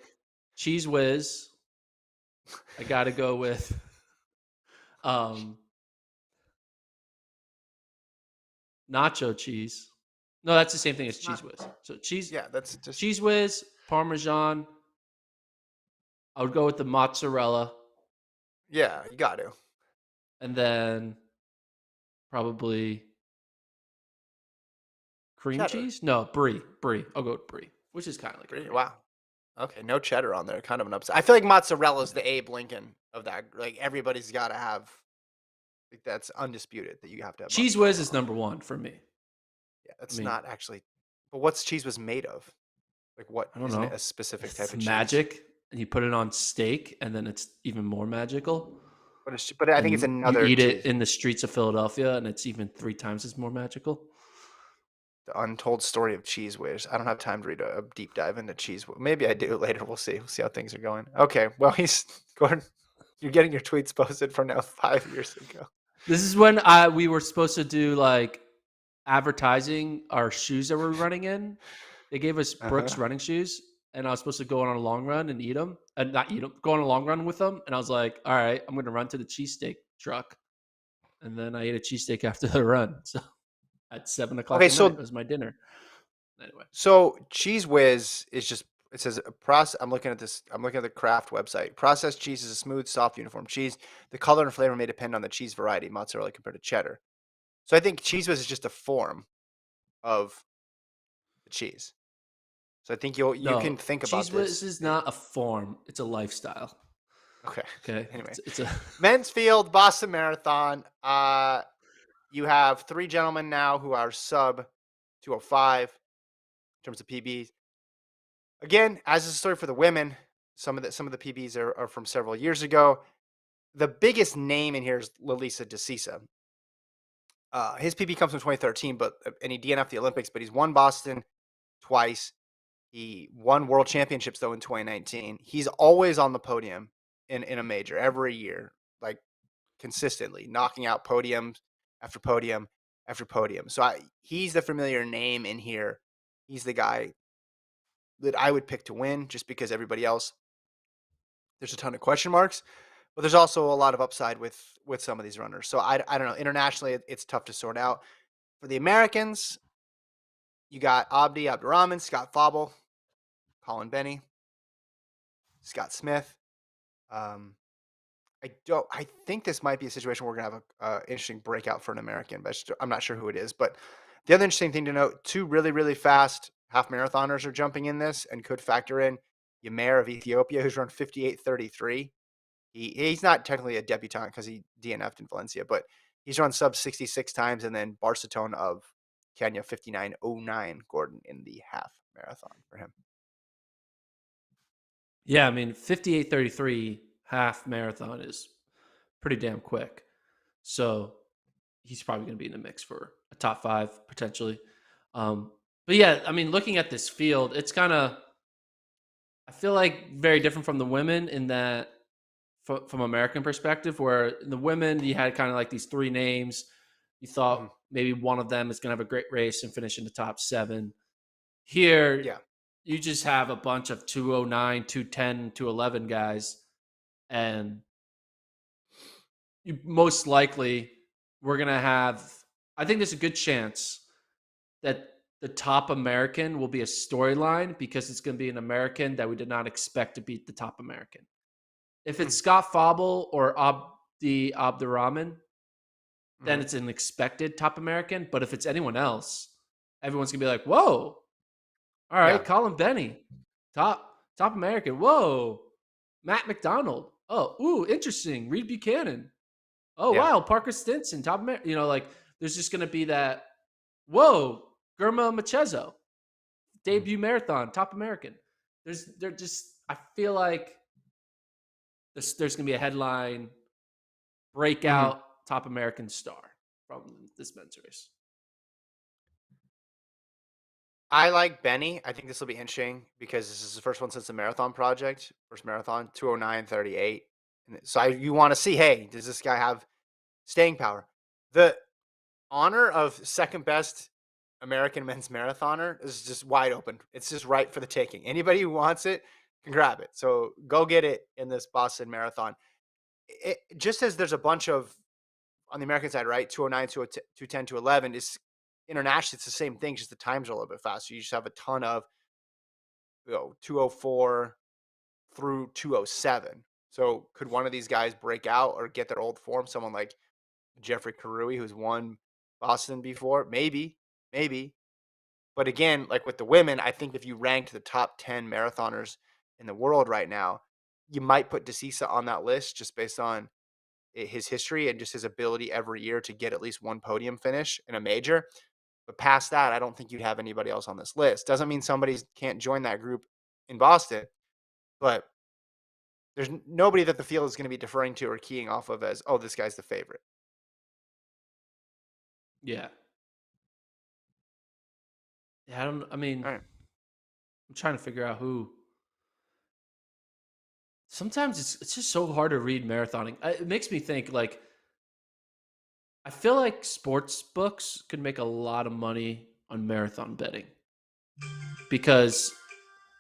[SPEAKER 2] Cheese Whiz. I got to go with nacho cheese. No, that's the same thing as Cheese Whiz. So
[SPEAKER 1] Yeah, that's just
[SPEAKER 2] Cheese Whiz, Parmesan. I would go with the mozzarella.
[SPEAKER 1] Yeah, you got to.
[SPEAKER 2] And then probably cream
[SPEAKER 1] Cheddar.
[SPEAKER 2] cheese? No, brie. Brie. I'll go with brie, which is kind of like
[SPEAKER 1] Brie. Wow. Okay, no cheddar on there. Kind of an upset. I feel like mozzarella is the Abe Lincoln of that. Like everybody's got to have. Like that's undisputed that you have to have.
[SPEAKER 2] Cheese Whiz is number 1 for me.
[SPEAKER 1] Yeah, that's not actually. But what's cheese was made of? Like what?
[SPEAKER 2] I don't
[SPEAKER 1] isn't
[SPEAKER 2] know.
[SPEAKER 1] it a specific type
[SPEAKER 2] It's
[SPEAKER 1] of cheese?
[SPEAKER 2] magic, and you put it on steak, and then it's even more magical.
[SPEAKER 1] But I think it's another.
[SPEAKER 2] You eat
[SPEAKER 1] cheese.
[SPEAKER 2] it in the streets of Philadelphia, and it's even 3 times as more magical.
[SPEAKER 1] The untold story of Cheese Whiz. I don't have time to read a deep dive into Cheese Whiz. Maybe I do later. We'll see. We'll see how things are going. Okay. Well, Gordon. You're getting your tweets posted from now 5 years ago.
[SPEAKER 2] This is when we were supposed to do like advertising our shoes that we're running in. They gave us Brooks running shoes, and I was supposed to go on a long run and eat them, and not eat them, go on a long run with them. And I was like, all right, I'm going to run to the cheesesteak truck. And then I ate a cheesesteak after the run. So at 7 o'clock at night, it was my dinner. Anyway.
[SPEAKER 1] So Cheese Whiz is just, it says I'm looking at this. I'm looking at the Kraft website. Processed cheese is a smooth, soft, uniform cheese. The color and flavor may depend on the cheese variety, mozzarella compared to cheddar. So I think Cheese Whiz is just a form of the cheese. So I think you can think about this.
[SPEAKER 2] Cheese Whiz is not a form; it's a lifestyle.
[SPEAKER 1] Okay. Anyway,
[SPEAKER 2] it's a
[SPEAKER 1] Men's Field Boston Marathon. You have 3 gentlemen now who are sub 205 in terms of PBs. Again, as is the story for the women, some of the PBs are from several years ago. The biggest name in here is Lalisa DeCisa. His PB comes from 2013, and he DNF'd the Olympics, but he's won Boston twice. He won world championships though in 2019. He's always on the podium in a major every year, like consistently knocking out podiums after podium after podium. So he's the familiar name in here. He's the guy that I would pick to win, just because everybody else, there's a ton of question marks, but there's also a lot of upside with some of these runners. So I don't know. Internationally, it's tough to sort out. For the Americans, you got Abdirahman, Scott Fauble, Colin Benny, Scott Smith. I think this might be a situation where we're gonna have a interesting breakout for an American, but I'm not sure who it is. But the other interesting thing to note, two really, really fast half marathoners are jumping in this and could factor in Ymer of Ethiopia, who's run 58:33. He's not technically a debutant because he DNF'd in Valencia, but he's run sub 66 times, and then Barsetone of Kenya 59:09 Gordon in the half marathon for him.
[SPEAKER 2] Yeah, I mean 58:33 half marathon is pretty damn quick. So he's probably going to be in the mix for a top 5 potentially. But yeah, I mean, looking at this field, it's kind of, I feel like very different from the women in that from American perspective, where the women, you had kind of like these 3 names. You thought maybe one of them is going to have a great race and finish in the top 7. Here,
[SPEAKER 1] Yeah.
[SPEAKER 2] you just have a bunch of 209, 210, 211 guys. And you most likely, we're going to have, I think there's a good chance that the top American will be a storyline, because it's going to be an American that we did not expect to beat the top American. If it's Scott Fauble or Abdirahman, then it's an expected top American. But if it's anyone else, everyone's going to be like, whoa, all right,
[SPEAKER 1] Yeah.
[SPEAKER 2] Colin Benny, top American. Whoa, Matt McDonald. Oh, ooh, interesting. Reed Buchanan. Oh,
[SPEAKER 1] Yeah.
[SPEAKER 2] wow, Parker Stinson, top American. You know, like there's just going to be that, whoa, Germa Machezo, debut marathon, top American. They're just, I feel like there's going to be a headline breakout top American star from this men's race.
[SPEAKER 1] I like Benny. I think this will be interesting because this is the first one since the marathon project, first marathon, 209:38. So you want to see, hey, does this guy have staying power? The honor of second best American men's marathoner is just wide open. It's just right for the taking. Anybody who wants it can grab it. So go get it in this Boston Marathon. Just as there's a bunch of, on the American side, right? 209, 210, 211 is internationally, it's the same thing, just the times are a little bit faster. You just have a ton of 204 through 207. So could one of these guys break out or get their old form? Someone like Jeffrey Karui, who's won Boston before? Maybe. But again, like with the women, I think if you ranked the top 10 marathoners in the world right now, you might put DeCisa on that list just based on his history and just his ability every year to get at least one podium finish in a major. But past that, I don't think you'd have anybody else on this list. Doesn't mean somebody can't join that group in Boston, but there's nobody that the field is going to be deferring to or keying off of as, oh, this guy's the favorite.
[SPEAKER 2] Yeah. Yeah, I mean,
[SPEAKER 1] All right.
[SPEAKER 2] I'm trying to figure out who. Sometimes it's just so hard to read marathoning. It makes me think, like, I feel like sports books could make a lot of money on marathon betting, because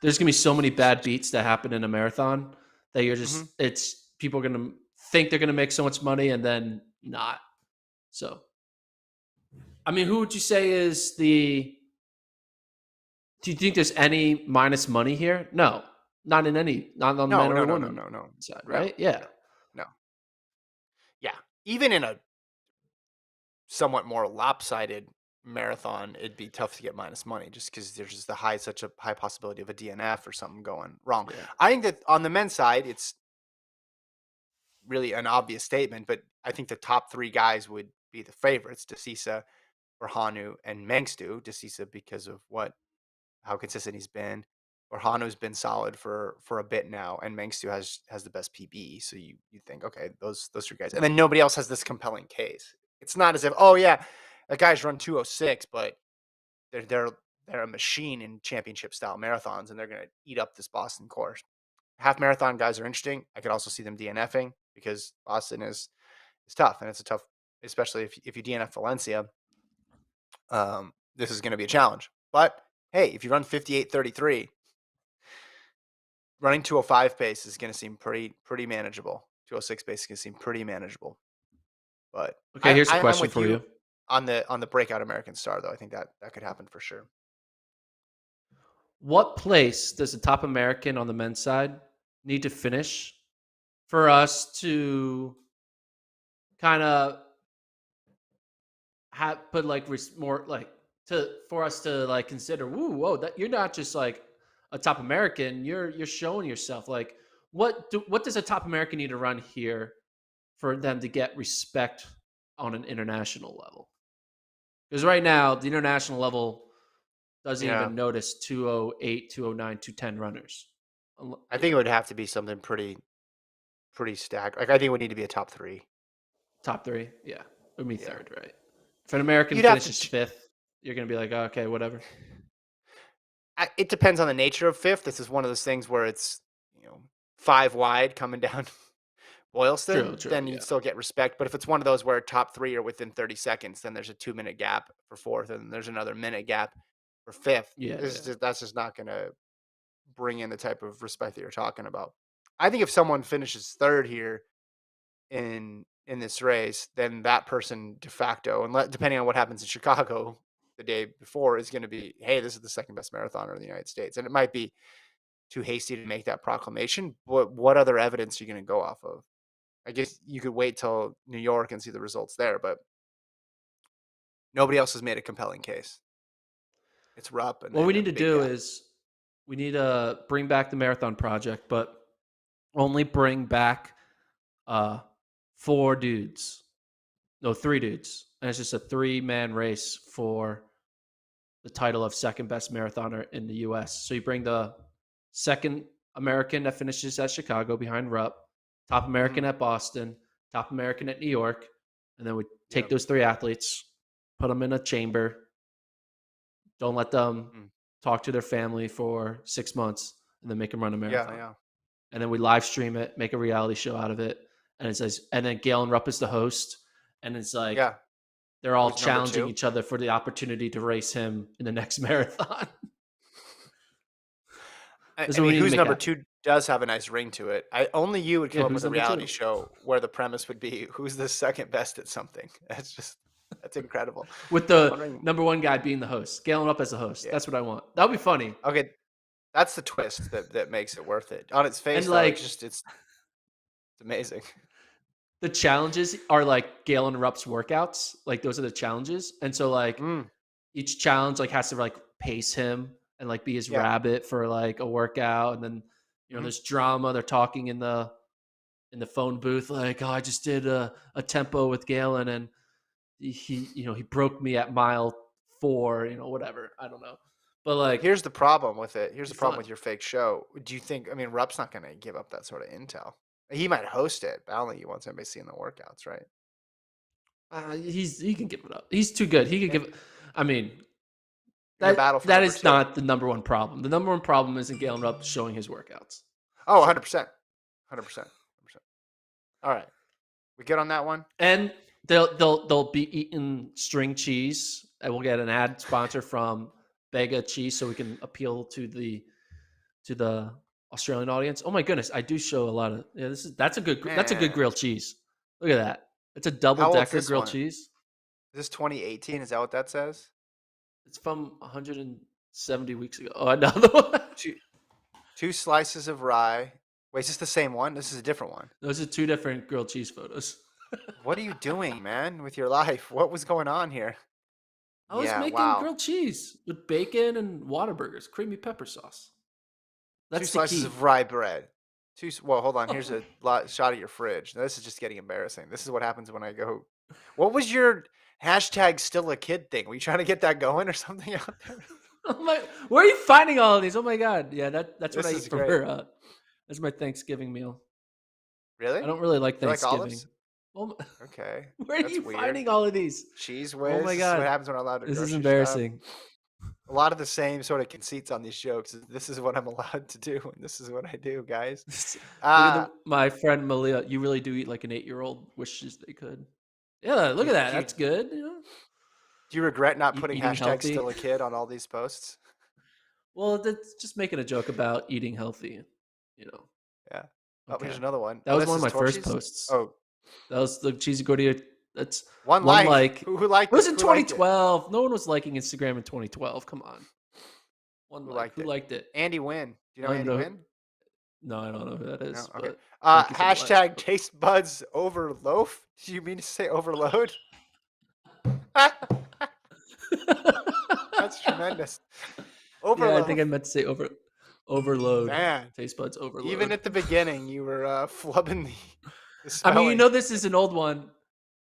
[SPEAKER 2] there's gonna be so many bad beats that happen in a marathon that you're just, it's, people are gonna think they're gonna make so much money and then not. So, I mean, who would you say is the? Do you think there's any minus money here? No, not in any, not on the
[SPEAKER 1] No,
[SPEAKER 2] men
[SPEAKER 1] no,
[SPEAKER 2] or
[SPEAKER 1] no, no,
[SPEAKER 2] women
[SPEAKER 1] no, no,
[SPEAKER 2] side,
[SPEAKER 1] no,
[SPEAKER 2] right? Yeah,
[SPEAKER 1] no. Yeah. Even in a somewhat more lopsided marathon, it'd be tough to get minus money just because there's just such a high possibility of a DNF or something going wrong.
[SPEAKER 2] yeah,
[SPEAKER 1] I think that on the men's side, it's really an obvious statement, but I think the top 3 guys would be the favorites: DeCisa, for Hanu and Mengstu, Desisa, because of how consistent he's been. Or Hanu's been solid for a bit now, and Mengstu has the best PB. So you think, okay, those three guys, and then nobody else has this compelling case. It's not as if, oh yeah, that guy's run 206, but they're a machine in championship style marathons, and they're gonna eat up this Boston course. Half marathon guys are interesting. I could also see them DNFing because Boston is tough, and it's a tough, especially if you DNF Valencia. This is going to be a challenge. But hey, if you run 58:33, running 205 pace is going to seem pretty manageable. 206 pace is going to seem pretty manageable. But
[SPEAKER 2] okay, here's a
[SPEAKER 1] I'm
[SPEAKER 2] question
[SPEAKER 1] with
[SPEAKER 2] for you.
[SPEAKER 1] on the breakout American star, though. I think that could happen for sure.
[SPEAKER 2] What place does the top American on the men's side need to finish for us to kind of put like more like for us to like consider, whoa, that you're not just like a top American, you're showing yourself. Like what does a top American need to run here for them to get respect on an international level? Because right now the international level doesn't even notice 208, 209, 210 runners.
[SPEAKER 1] I think it would have to be something pretty stacked. Like I think it would need to be a top three.
[SPEAKER 2] Top three, yeah, it would be third, right? If an American
[SPEAKER 1] You'd
[SPEAKER 2] finishes fifth, you're gonna be like, oh, okay, whatever.
[SPEAKER 1] It depends on the nature of fifth. This is one of those things where it's 5 wide coming down Boylston,
[SPEAKER 2] True,
[SPEAKER 1] then
[SPEAKER 2] yeah.
[SPEAKER 1] you'd still get respect. But if it's one of those where top three are within 30 seconds, then there's a 2-minute gap for fourth, and there's another minute gap for fifth. That's just not going to bring in the type of respect that you're talking about. I think if someone finishes third here in this race, then that person de facto, and depending on what happens in Chicago the day before, is going to be, hey, this is the second best marathoner in the United States. And it might be too hasty to make that proclamation, but what other evidence are you going to go off of? I guess you could wait till New York and see the results there, but nobody else has made a compelling case. It's Rupp and
[SPEAKER 2] what we need to
[SPEAKER 1] big
[SPEAKER 2] do
[SPEAKER 1] guy.
[SPEAKER 2] is we need to bring back the marathon project, but only bring back 4 dudes. No, 3 dudes. And it's just a 3-man race for the title of second best marathoner in the US. So you bring the second American that finishes at Chicago behind Rupp, top American at Boston, top American at New York, and then we take those 3 athletes, put them in a chamber, don't let them talk to their family for 6 months, and then make them run a marathon.
[SPEAKER 1] Yeah.
[SPEAKER 2] And then we live stream it, make a reality show out of it. And it says, and then Galen Rupp is the host. And it's like, they're all challenging each other for the opportunity to race him in the next marathon.
[SPEAKER 1] I mean, who's number 2 does have a nice ring to it. Only you would come up with a reality show where the premise would be, who's the second best at something. That's incredible.
[SPEAKER 2] With the number 1 guy being the host, Galen Rupp as the host. That's what I want. That would be funny.
[SPEAKER 1] Okay, that's the twist that makes it worth it. On its face, and like, it's amazing.
[SPEAKER 2] The challenges are like Galen Rupp's workouts. Like those are the challenges, and so like each challenge like has to like pace him and like be his rabbit for like a workout, and then there's drama. They're talking in the phone booth like, oh, I just did a tempo with Galen, and he broke me at mile 4, whatever. I don't know. But like,
[SPEAKER 1] here's the problem with it. Here's the problem with your fake show. Do you think? I mean, Rupp's not going to give up that sort of intel. He might host it, but I don't think he wants anybody seeing the workouts, right?
[SPEAKER 2] He can give it up. He's too good. He can give. I mean, that is not the number 1 problem. The number 1 problem isn't Galen Rupp showing his workouts.
[SPEAKER 1] Oh, 100%, 100%. All right, we good on that one.
[SPEAKER 2] And they'll be eating string cheese, and we'll get an ad sponsor from Bega Cheese, so we can appeal to the Australian audience. Oh my goodness, I do show a lot of that's a good grilled cheese. Look at that. It's a double-decker grilled cheese.
[SPEAKER 1] Is this 2018? Is that what that says?
[SPEAKER 2] It's from 170 weeks ago. Oh, another one.
[SPEAKER 1] 2 slices of rye. Wait, is this the same one? This is a different one.
[SPEAKER 2] Those are 2 different grilled cheese photos.
[SPEAKER 1] What are you doing, man, with your life? What was going on here?
[SPEAKER 2] I was making grilled cheese with bacon and Whataburgers, creamy pepper sauce.
[SPEAKER 1] That's 2 slices of rye bread. Well, hold on. Here's a shot of your fridge. This is just getting embarrassing. This is what happens when I go. What was your hashtag still a kid thing? Were you trying to get that going or something out there?
[SPEAKER 2] Where are you finding all of these? Oh my god! Yeah, that's what
[SPEAKER 1] This
[SPEAKER 2] I
[SPEAKER 1] is
[SPEAKER 2] eat for
[SPEAKER 1] great.
[SPEAKER 2] that's my Thanksgiving meal. I
[SPEAKER 1] Really?
[SPEAKER 2] don't really like
[SPEAKER 1] You like
[SPEAKER 2] Thanksgiving.
[SPEAKER 1] olives?
[SPEAKER 2] Well,
[SPEAKER 1] Okay,
[SPEAKER 2] where are
[SPEAKER 1] that's
[SPEAKER 2] you
[SPEAKER 1] weird.
[SPEAKER 2] finding all of these?
[SPEAKER 1] Cheese
[SPEAKER 2] Oh
[SPEAKER 1] whiz.
[SPEAKER 2] my
[SPEAKER 1] This is what
[SPEAKER 2] god,
[SPEAKER 1] happens when I'm allowed to
[SPEAKER 2] this is
[SPEAKER 1] grocery shop.
[SPEAKER 2] embarrassing.
[SPEAKER 1] A lot of the same sort of conceits on these jokes. This is what I'm allowed to do, and this is what I do, guys.
[SPEAKER 2] Look at
[SPEAKER 1] Uh
[SPEAKER 2] my friend Malia. You really do eat like an 8-year-old wishes they could. Yeah, look
[SPEAKER 1] do
[SPEAKER 2] at that.
[SPEAKER 1] you
[SPEAKER 2] That's good.
[SPEAKER 1] do you regret not putting
[SPEAKER 2] Eating
[SPEAKER 1] hashtag
[SPEAKER 2] healthy.
[SPEAKER 1] still a kid on all these posts?
[SPEAKER 2] Well, that's just making a joke about eating healthy. You know.
[SPEAKER 1] Yeah. Oh, here's
[SPEAKER 2] Okay.
[SPEAKER 1] another one.
[SPEAKER 2] That
[SPEAKER 1] Oh,
[SPEAKER 2] was
[SPEAKER 1] this
[SPEAKER 2] one of
[SPEAKER 1] is
[SPEAKER 2] my first
[SPEAKER 1] Torchy's.
[SPEAKER 2] posts.
[SPEAKER 1] Oh,
[SPEAKER 2] That was the cheesy gordita. That's
[SPEAKER 1] one
[SPEAKER 2] one
[SPEAKER 1] like.
[SPEAKER 2] like.
[SPEAKER 1] Who
[SPEAKER 2] It
[SPEAKER 1] liked
[SPEAKER 2] was
[SPEAKER 1] it?
[SPEAKER 2] in
[SPEAKER 1] Who liked it?
[SPEAKER 2] 2012. No one was liking Instagram in 2012. Come on. One
[SPEAKER 1] Who
[SPEAKER 2] like.
[SPEAKER 1] liked
[SPEAKER 2] Who
[SPEAKER 1] it?
[SPEAKER 2] liked it?
[SPEAKER 1] Andy Wynn. Do you
[SPEAKER 2] I
[SPEAKER 1] know
[SPEAKER 2] don't
[SPEAKER 1] Andy
[SPEAKER 2] know.
[SPEAKER 1] Wynn?
[SPEAKER 2] No, I don't know who that
[SPEAKER 1] No.
[SPEAKER 2] is,
[SPEAKER 1] Okay.
[SPEAKER 2] but thank you for the like.
[SPEAKER 1] Hashtag taste buds over loaf. Do you mean to say overload? That's tremendous.
[SPEAKER 2] Yeah, I think I
[SPEAKER 1] Overloaf.
[SPEAKER 2] meant to say overload.
[SPEAKER 1] Man,
[SPEAKER 2] Taste buds
[SPEAKER 1] even
[SPEAKER 2] overload.
[SPEAKER 1] at the beginning, you were flubbing the
[SPEAKER 2] I mean,
[SPEAKER 1] spelling.
[SPEAKER 2] this is an old one.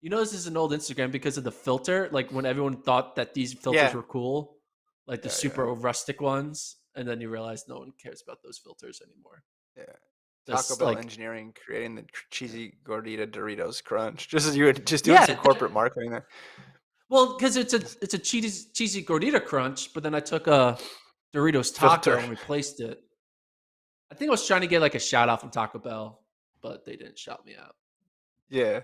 [SPEAKER 2] This is an old Instagram because of the filter. Like when everyone thought that these filters
[SPEAKER 1] Yeah.
[SPEAKER 2] were cool, like the
[SPEAKER 1] Yeah.
[SPEAKER 2] super rustic ones, and then you realize no one cares about those filters anymore.
[SPEAKER 1] Yeah. Taco
[SPEAKER 2] That's
[SPEAKER 1] Bell
[SPEAKER 2] like,
[SPEAKER 1] engineering creating the cheesy gordita Doritos crunch. Just as you were just doing
[SPEAKER 2] yeah.
[SPEAKER 1] some corporate marketing there.
[SPEAKER 2] Well, because it's a
[SPEAKER 1] Just
[SPEAKER 2] it's a cheesy gordita crunch, but then I took a Doritos taco
[SPEAKER 1] filter.
[SPEAKER 2] and replaced it. I think I was trying to get like a shout out from Taco Bell, but they didn't shout me out.
[SPEAKER 1] Yeah.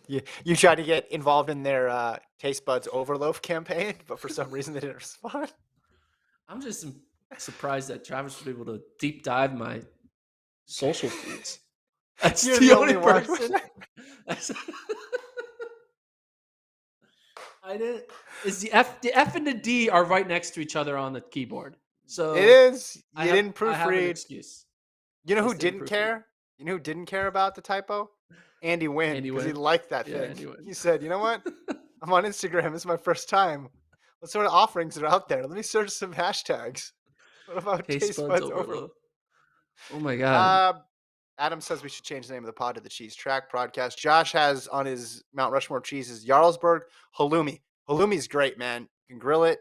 [SPEAKER 1] You tried to get involved in their taste buds overloaf campaign, but for some reason they didn't respond.
[SPEAKER 2] I'm just surprised that Travis was able to deep dive my social feeds. That's
[SPEAKER 1] You're
[SPEAKER 2] the
[SPEAKER 1] the
[SPEAKER 2] only
[SPEAKER 1] only one.
[SPEAKER 2] person. I didn't. Is the F and the D are right next to each other on the keyboard,
[SPEAKER 1] It
[SPEAKER 2] so
[SPEAKER 1] is.
[SPEAKER 2] I
[SPEAKER 1] You
[SPEAKER 2] have
[SPEAKER 1] didn't
[SPEAKER 2] I have an
[SPEAKER 1] proofread.
[SPEAKER 2] excuse.
[SPEAKER 1] You know
[SPEAKER 2] I
[SPEAKER 1] who
[SPEAKER 2] just didn't
[SPEAKER 1] didn't
[SPEAKER 2] proofread.
[SPEAKER 1] care? You know who didn't care about the typo? Andy Wynn,
[SPEAKER 2] Andy
[SPEAKER 1] because he
[SPEAKER 2] win.
[SPEAKER 1] liked that
[SPEAKER 2] Yeah,
[SPEAKER 1] thing.
[SPEAKER 2] Andy win.
[SPEAKER 1] He said, "You know what? I'm on Instagram. It's my first time. What sort of offerings are out there? Let me search some hashtags. What about
[SPEAKER 2] Taste
[SPEAKER 1] taste
[SPEAKER 2] buds
[SPEAKER 1] buds over?"
[SPEAKER 2] overload. Oh my god.
[SPEAKER 1] Uh, Adam says we should change the name of the pod to the Cheese Track Podcast. Josh has on his Mount Rushmore cheeses Jarlsberg halloumi. Halloumi's great, man. You can grill it.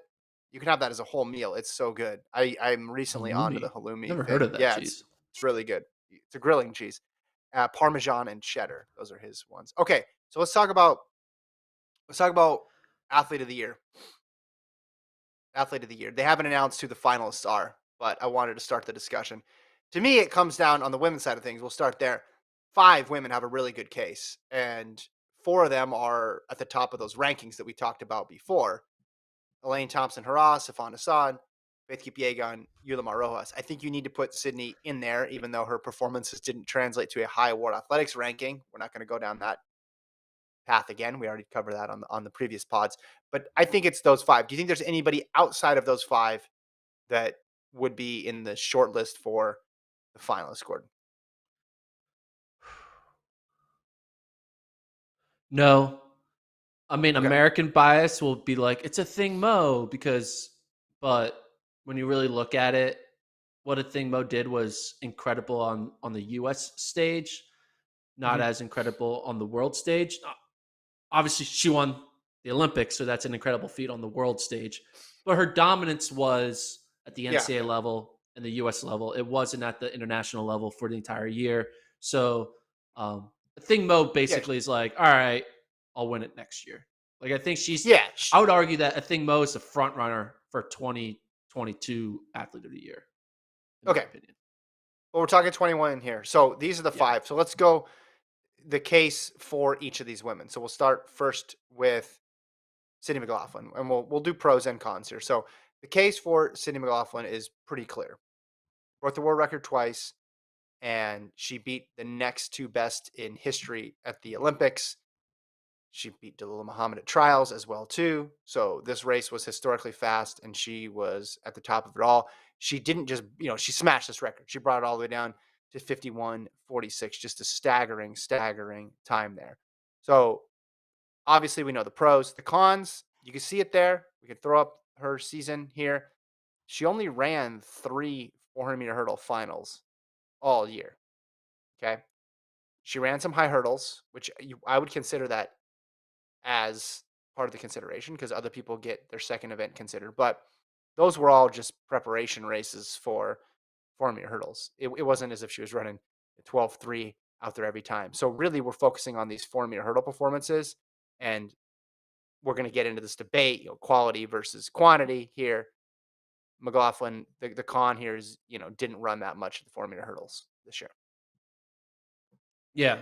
[SPEAKER 1] You can have that as a whole meal. It's so good. I'm recently onto the
[SPEAKER 2] Halloumi.
[SPEAKER 1] halloumi
[SPEAKER 2] Never heard
[SPEAKER 1] thing.
[SPEAKER 2] of that
[SPEAKER 1] Yeah,
[SPEAKER 2] cheese.
[SPEAKER 1] it's really good. It's a grilling cheese. Parmesan and cheddar. Those are his ones. Okay, so let's talk about athlete of the year. Athlete of the year. They haven't announced who the finalists are, but I wanted to start the discussion. To me, it comes down on the women's side of things. We'll start there. 5 women have a really good case, and 4 of them are at the top of those rankings that we talked about before. Elaine Thompson-Herah, Safan Hassan, Faith Kipyegon, Yulimar Rojas. I think you need to put Sydney in there, even though her performances didn't translate to a high award athletics ranking. We're not going to go down that path again. We already covered that on the previous pods. But I think it's those 5. Do you think there's anybody outside of those 5 that would be in the short list for the finalists, Gordon?
[SPEAKER 2] No. I mean,
[SPEAKER 1] Okay.
[SPEAKER 2] American bias will be like, it's a thing, Mo, but when you really look at it, what a thing Mo did was incredible on the US stage, not
[SPEAKER 1] Mhm.
[SPEAKER 2] as incredible on the world stage. Obviously, she won the Olympics, so that's an incredible feat on the world stage. But her dominance was at the
[SPEAKER 1] Yeah.
[SPEAKER 2] NCAA level and the US level. It wasn't at the international level for the entire year. So I think Mo
[SPEAKER 1] Yeah.
[SPEAKER 2] basically is like, all right, I'll win it next year. Like I think
[SPEAKER 1] Yeah.
[SPEAKER 2] I would argue that I think Mo is the front runner for 2022 Athlete of the Year, in my
[SPEAKER 1] Okay.
[SPEAKER 2] opinion.
[SPEAKER 1] Well, we're talking 21 here. So these are the
[SPEAKER 2] Yeah.
[SPEAKER 1] 5. So let's go the case for each of these women. So we'll start first with Sydney McLaughlin, and we'll do pros and cons here. So the case for Sydney McLaughlin is pretty clear. Broke the world record twice, and she beat the next 2 best in history at the Olympics. She beat Dalila Muhammad at trials as well too. So this race was historically fast, and she was at the top of it all. She didn't just, she smashed this record. She brought it all the way down to 51:46, just a staggering time there. So obviously we know the pros, the cons. You can see it there. We can throw up her season here. She only ran 3 400-meter hurdle finals all year. Okay. She ran some high hurdles, which I would consider that as part of the consideration because other people get their second event considered. But those were all just preparation races for 400-meter hurdles. It wasn't as if she was running a 12.3 out there every time. So really, we're focusing on these 400-meter hurdle performances, and we're going to get into this debate, quality versus quantity here. McLaughlin, the con here is, didn't run that much at the 400-meter hurdles this year.
[SPEAKER 2] Yeah.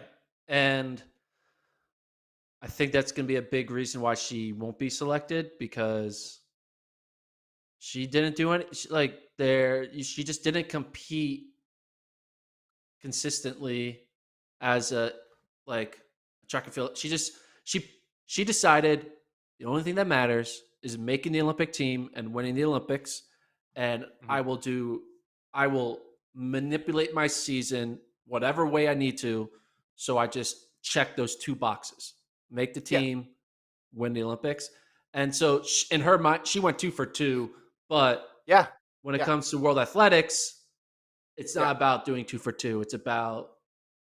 [SPEAKER 2] And I think that's going to be a big reason why she won't be selected because she didn't do any she just didn't compete consistently as a like track and field. She decided the only thing that matters is making the Olympic team and winning the Olympics, and
[SPEAKER 1] Mhm.
[SPEAKER 2] I will manipulate my season whatever way I need to, so I just check those two boxes: make the
[SPEAKER 1] Yeah,
[SPEAKER 2] team, win the Olympics. And so in her mind, she went 2 for 2. But
[SPEAKER 1] yeah,
[SPEAKER 2] when it
[SPEAKER 1] yeah,
[SPEAKER 2] comes to world athletics, it's
[SPEAKER 1] yeah,
[SPEAKER 2] not about doing 2 for 2. It's about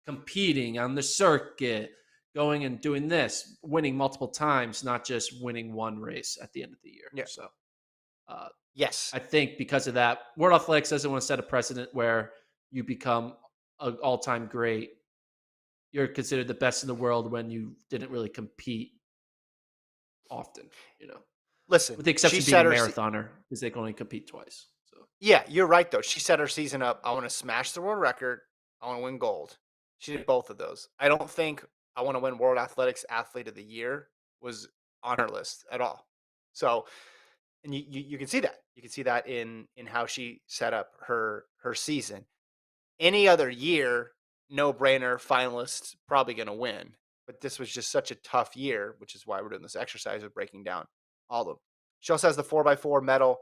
[SPEAKER 2] competing on the circuit, going and doing this, winning multiple times, not just winning one race at the end of the year.
[SPEAKER 1] yeah.
[SPEAKER 2] So uh,
[SPEAKER 1] Yes.
[SPEAKER 2] I think because of that, World Athletics doesn't want to set a precedent where you become an all-time great. You're considered the best in the world when you didn't really compete often,
[SPEAKER 1] Listen,
[SPEAKER 2] with the
[SPEAKER 1] she
[SPEAKER 2] exception of being a
[SPEAKER 1] set her.
[SPEAKER 2] marathoner because they can only compete twice. So
[SPEAKER 1] Yeah, you're right though. She set her season up. I want to smash the world record. I want to win gold. She did both of those. I don't think I want to win World Athletics Athlete of the Year was on her list at all. So, and you can see that. You can see that in how she set up her season. Any other year, no brainer, finalist, probably going to win. But this was just such a tough year, which is why we're doing this exercise of breaking down all of them. She also has the 4x4 medal,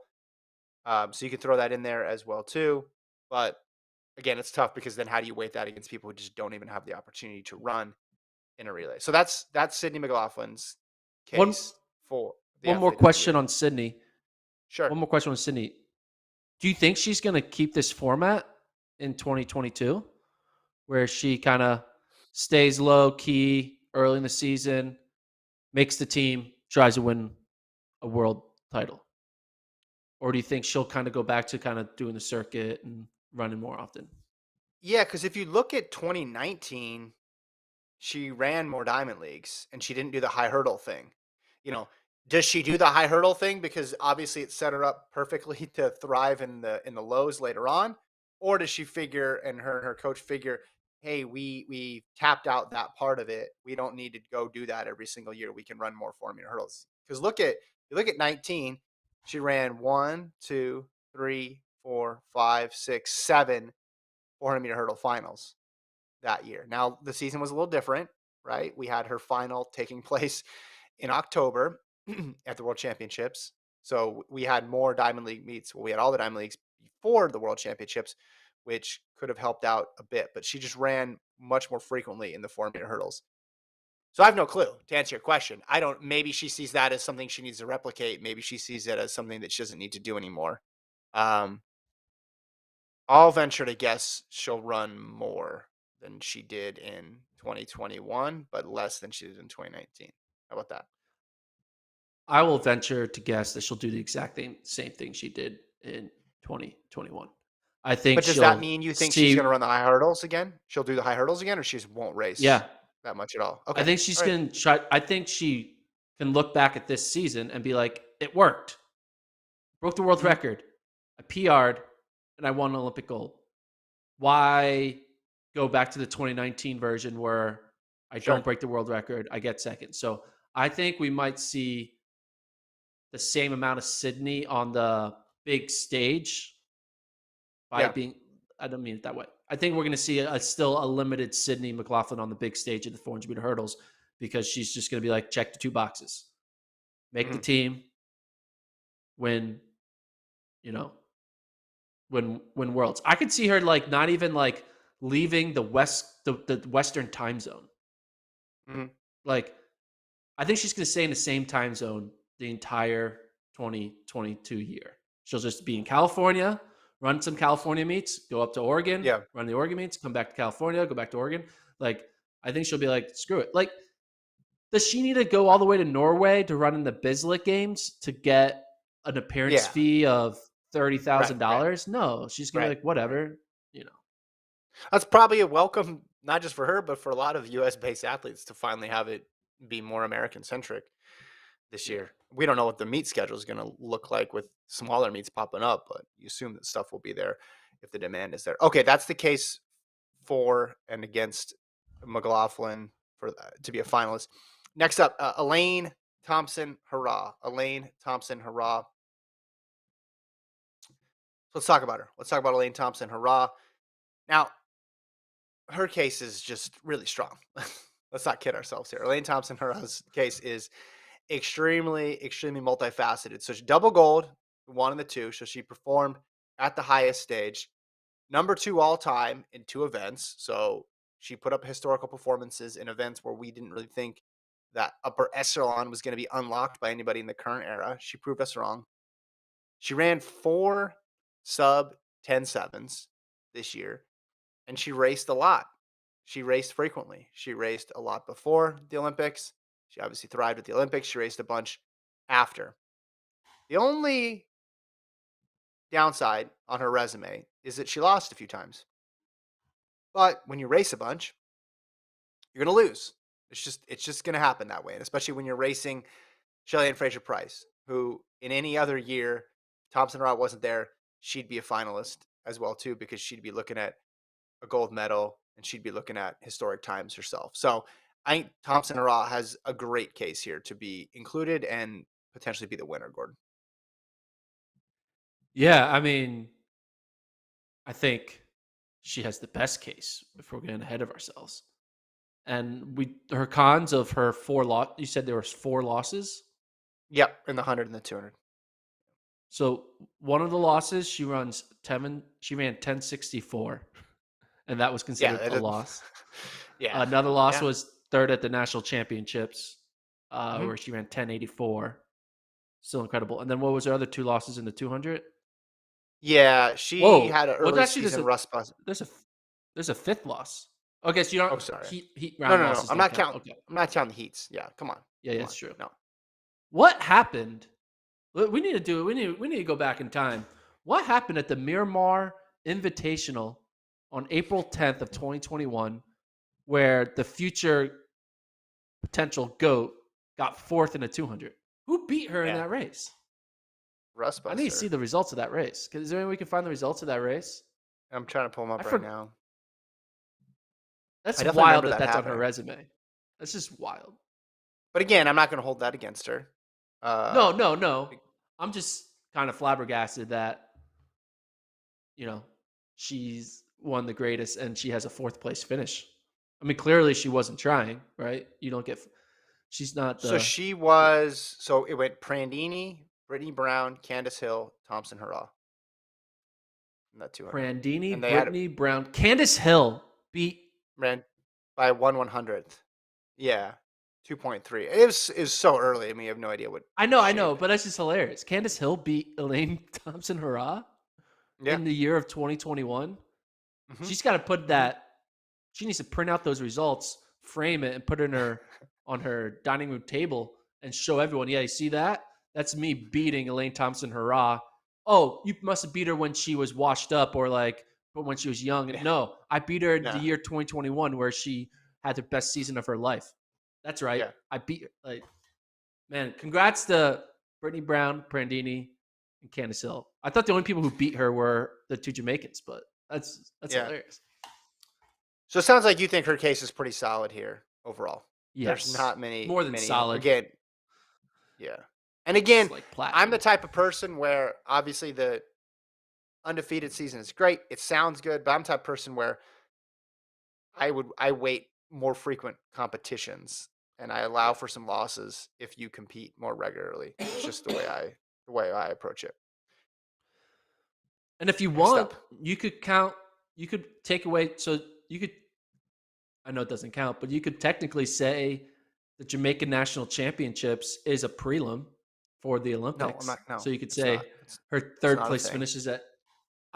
[SPEAKER 1] so you can throw that in there as well too. But again, it's tough because then how do you weight that against people who just don't even have the opportunity to run in a relay? So that's Sydney McLaughlin's
[SPEAKER 2] one
[SPEAKER 1] case for the
[SPEAKER 2] one more
[SPEAKER 1] athlete of the
[SPEAKER 2] question
[SPEAKER 1] year.
[SPEAKER 2] on Sydney.
[SPEAKER 1] Sure.
[SPEAKER 2] One more question on Sydney. Do you think she's going to keep this format in 2022, where she kind of stays low key early in the season, makes the team, tries to win a world title? Or do you think she'll kind of go back to kind of doing the circuit and running more often?
[SPEAKER 1] Yeah, because if you look at 2019, she ran more diamond leagues and she didn't do the high hurdle thing. You know, does she do the high hurdle thing because obviously it set her up perfectly to thrive in the lows later on, or does she figure and her coach figure, hey, we tapped out that part of it. We don't need to go do that every single year. We can run more 400-meter hurdles. Because you look at 19, she ran 1, 2, 3, 4, 5, 6, 7 400-meter hurdle finals that year. Now, the season was a little different, right? We had her final taking place in October at the World Championships. So we had more Diamond League meets. Well, we had all the Diamond Leagues before the World Championships, which could have helped out a bit. But she just ran much more frequently in the 400-meter hurdles. So I have no clue to answer your question. I don't, maybe she sees that as something she needs to replicate. Maybe she sees it as something that she doesn't need to do anymore. Um, I'll venture to guess she'll run more than she did in 2021, but less than she did in 2019. How about that?
[SPEAKER 2] I will venture to guess that she'll do the exact same thing she did in 2021. I think
[SPEAKER 1] But does that
[SPEAKER 2] she'll
[SPEAKER 1] mean you think she's going to
[SPEAKER 2] see,
[SPEAKER 1] run the high hurdles again? She'll do the high hurdles again, or she just won't race
[SPEAKER 2] yeah,
[SPEAKER 1] that much at all?
[SPEAKER 2] I
[SPEAKER 1] Okay.
[SPEAKER 2] think she's
[SPEAKER 1] All right.
[SPEAKER 2] going to try. I think she can look back at this season and be like, it worked. Broke the world
[SPEAKER 1] Mhm.
[SPEAKER 2] record. I PR'd and I won an Olympic gold. Why go back to the 2019 version where I don't
[SPEAKER 1] Sure.
[SPEAKER 2] break the world record, I get second? So I think we might see the same amount of Sydney on the big stage by
[SPEAKER 1] Yeah.
[SPEAKER 2] being. I don't mean it that way. I think we're going to see still a limited Sydney McLaughlin on the big stage at the 400-meter hurdles because she's just going to be like, check the two boxes, make the
[SPEAKER 1] Mhm.
[SPEAKER 2] team, win, you know, win worlds. I could see her like not even like leaving the Western time zone.
[SPEAKER 1] Mhm.
[SPEAKER 2] Like I think she's going to stay in the same time zone the entire 2022 year. She'll just be in California, run some California meets, go up to Oregon,
[SPEAKER 1] Yeah.
[SPEAKER 2] run the Oregon meets, come back to California, go back to Oregon. Like, I think she'll be like, screw it. Like, does she need to go all the way to Norway to run in the Bislett games to get an appearance
[SPEAKER 1] Yeah.
[SPEAKER 2] fee of
[SPEAKER 1] Right. Right.
[SPEAKER 2] $30,000? No, she's gonna be
[SPEAKER 1] Right.
[SPEAKER 2] like,
[SPEAKER 1] Right.
[SPEAKER 2] whatever, you know.
[SPEAKER 1] That's probably a welcome, not just for her, but for a lot of U.S. based athletes to finally have it be more American centric this
[SPEAKER 2] Yeah.
[SPEAKER 1] year. We don't know what the meet schedule is going to look like with smaller meets popping up, but you assume that stuff will be there if the demand is there. Okay, that's the case for and against McLaughlin for to be a finalist. Next up, Elaine Thompson, hurrah! Elaine Thompson, hurrah! Let's talk about her. Let's talk about Elaine Thompson, hurrah! Now, her case is just really strong. Let's not kid ourselves here. Elaine Thompson, hurrah's case is extremely multifaceted. So she double gold, one and the two. So she performed at the highest stage, number 2 all time in 2 events. So she put up historical performances in events where we didn't really think that upper echelon was going to be unlocked by anybody in the current era. She proved us wrong. She ran 4 sub 10.7s this year, and she raced a lot. She raced frequently. She raced a lot before the Olympics. She obviously thrived at the Olympics. She raced a bunch after. The only downside on her resume is that she lost a few times. But when you race a bunch, you're going to lose. It's just going to happen that way, and especially when you're racing Shalane Fraser Price, who in any other year, Thompson Rod wasn't there, she'd be a finalist as well too, because she'd be looking at a gold medal and she'd be looking at historic times herself. So I think Thompson Hurrah has a great case here to be included and potentially be the winner, Gordon.
[SPEAKER 2] Yeah, I mean, I think she has the best case if we're getting ahead of ourselves. And her cons of her you said there was 4 losses.
[SPEAKER 1] Yep, in the 100 and the 200.
[SPEAKER 2] So one of the losses she ran 1064, and that was
[SPEAKER 1] Yeah,
[SPEAKER 2] considered
[SPEAKER 1] that
[SPEAKER 2] a
[SPEAKER 1] is,
[SPEAKER 2] loss.
[SPEAKER 1] yeah,
[SPEAKER 2] Another loss
[SPEAKER 1] yeah.
[SPEAKER 2] was third at the national championships,
[SPEAKER 1] Mhm.
[SPEAKER 2] where she ran 1084. Still incredible. And then what was her other 2 losses in the 200?
[SPEAKER 1] Yeah, she
[SPEAKER 2] Whoa.
[SPEAKER 1] had an
[SPEAKER 2] Well,
[SPEAKER 1] early
[SPEAKER 2] actually,
[SPEAKER 1] season rust bus.
[SPEAKER 2] there's a there's a 5th loss. Okay, so you don't
[SPEAKER 1] Oh, sorry.
[SPEAKER 2] heat
[SPEAKER 1] No,
[SPEAKER 2] round
[SPEAKER 1] no, no.
[SPEAKER 2] losses don't count. Okay.
[SPEAKER 1] I'm not counting the heats. Yeah, come on,
[SPEAKER 2] Yeah,
[SPEAKER 1] come on.
[SPEAKER 2] that's true.
[SPEAKER 1] No,
[SPEAKER 2] What happened? We need to do it. We need to go back in time. What happened at the Miramar Invitational on April 10th of 2021, where the future potential GOAT got 4th in a 200? Who beat her in
[SPEAKER 1] yeah,
[SPEAKER 2] that race?
[SPEAKER 1] rust
[SPEAKER 2] I need to see
[SPEAKER 1] buster.
[SPEAKER 2] the results of that race. Is there any way we can find the results of that race?
[SPEAKER 1] I'm trying to pull them
[SPEAKER 2] I
[SPEAKER 1] up right
[SPEAKER 2] for,
[SPEAKER 1] now.
[SPEAKER 2] that's
[SPEAKER 1] I definitely
[SPEAKER 2] wild
[SPEAKER 1] remember
[SPEAKER 2] that
[SPEAKER 1] that
[SPEAKER 2] that's on her
[SPEAKER 1] happening.
[SPEAKER 2] resume. That's just wild.
[SPEAKER 1] But again, I'm not going to hold that against her.
[SPEAKER 2] No, no, no. I'm just kind of flabbergasted that, you know, she's one of the greatest and she has a 4th place finish. I mean, clearly she wasn't trying, right? You don't get, she's not
[SPEAKER 1] So
[SPEAKER 2] the,
[SPEAKER 1] she
[SPEAKER 2] yeah.
[SPEAKER 1] was. So it went Prandini, Brittany Brown, Candace Hill, Thompson Hurrah in that 200,
[SPEAKER 2] Prandini,
[SPEAKER 1] and they had
[SPEAKER 2] Brittany Brown, Candace Hill beat.
[SPEAKER 1] ran by 1/100th. Yeah, 2.3. It was so early. I mean, you have no idea what
[SPEAKER 2] I know,
[SPEAKER 1] shape.
[SPEAKER 2] but that's just hilarious. Candace Hill beat Elaine Thompson Hurrah
[SPEAKER 1] Yeah.
[SPEAKER 2] in the year of 2021.
[SPEAKER 1] Hmm.
[SPEAKER 2] She's got to put
[SPEAKER 1] Hmm.
[SPEAKER 2] that. She needs to print out those results, frame it, and put it in her on her dining room table and show everyone. Yeah, you see that? That's me beating Elaine Thompson Hurrah. Oh, you must have beat her when she was washed up or like, but when she was young.
[SPEAKER 1] Yeah.
[SPEAKER 2] No, I beat her the
[SPEAKER 1] No.
[SPEAKER 2] year 2021 where she had the best season of her life. That's right.
[SPEAKER 1] Yeah.
[SPEAKER 2] I beat her. Like, man, congrats to Brittany Brown, Prandini, and Candace Hill. I thought the only people who beat her were the 2 Jamaicans, but that's
[SPEAKER 1] Yeah.
[SPEAKER 2] hilarious.
[SPEAKER 1] So it sounds like you think her case is pretty solid here overall. There's
[SPEAKER 2] Yes,
[SPEAKER 1] not many,
[SPEAKER 2] more than
[SPEAKER 1] many.
[SPEAKER 2] solid.
[SPEAKER 1] Again, yeah. And
[SPEAKER 2] It's
[SPEAKER 1] again,
[SPEAKER 2] like
[SPEAKER 1] I'm the
[SPEAKER 2] platinum.
[SPEAKER 1] type of person where obviously the undefeated season is great. It sounds good, but I'm the type of person where I wait more frequent competitions and I allow
[SPEAKER 2] Yeah.
[SPEAKER 1] for some losses if you compete more regularly. It's just the way I approach it.
[SPEAKER 2] And if you
[SPEAKER 1] Next
[SPEAKER 2] want,
[SPEAKER 1] up.
[SPEAKER 2] you could count. You could take away. So you could. I know it doesn't count, but you could technically say the Jamaican National Championships is a prelim for the
[SPEAKER 1] No, I'm
[SPEAKER 2] Olympics.
[SPEAKER 1] not. No,
[SPEAKER 2] So you could
[SPEAKER 1] it's not.
[SPEAKER 2] say
[SPEAKER 1] It's
[SPEAKER 2] her
[SPEAKER 1] it's
[SPEAKER 2] 3rd
[SPEAKER 1] not a
[SPEAKER 2] place
[SPEAKER 1] thing.
[SPEAKER 2] finishes at.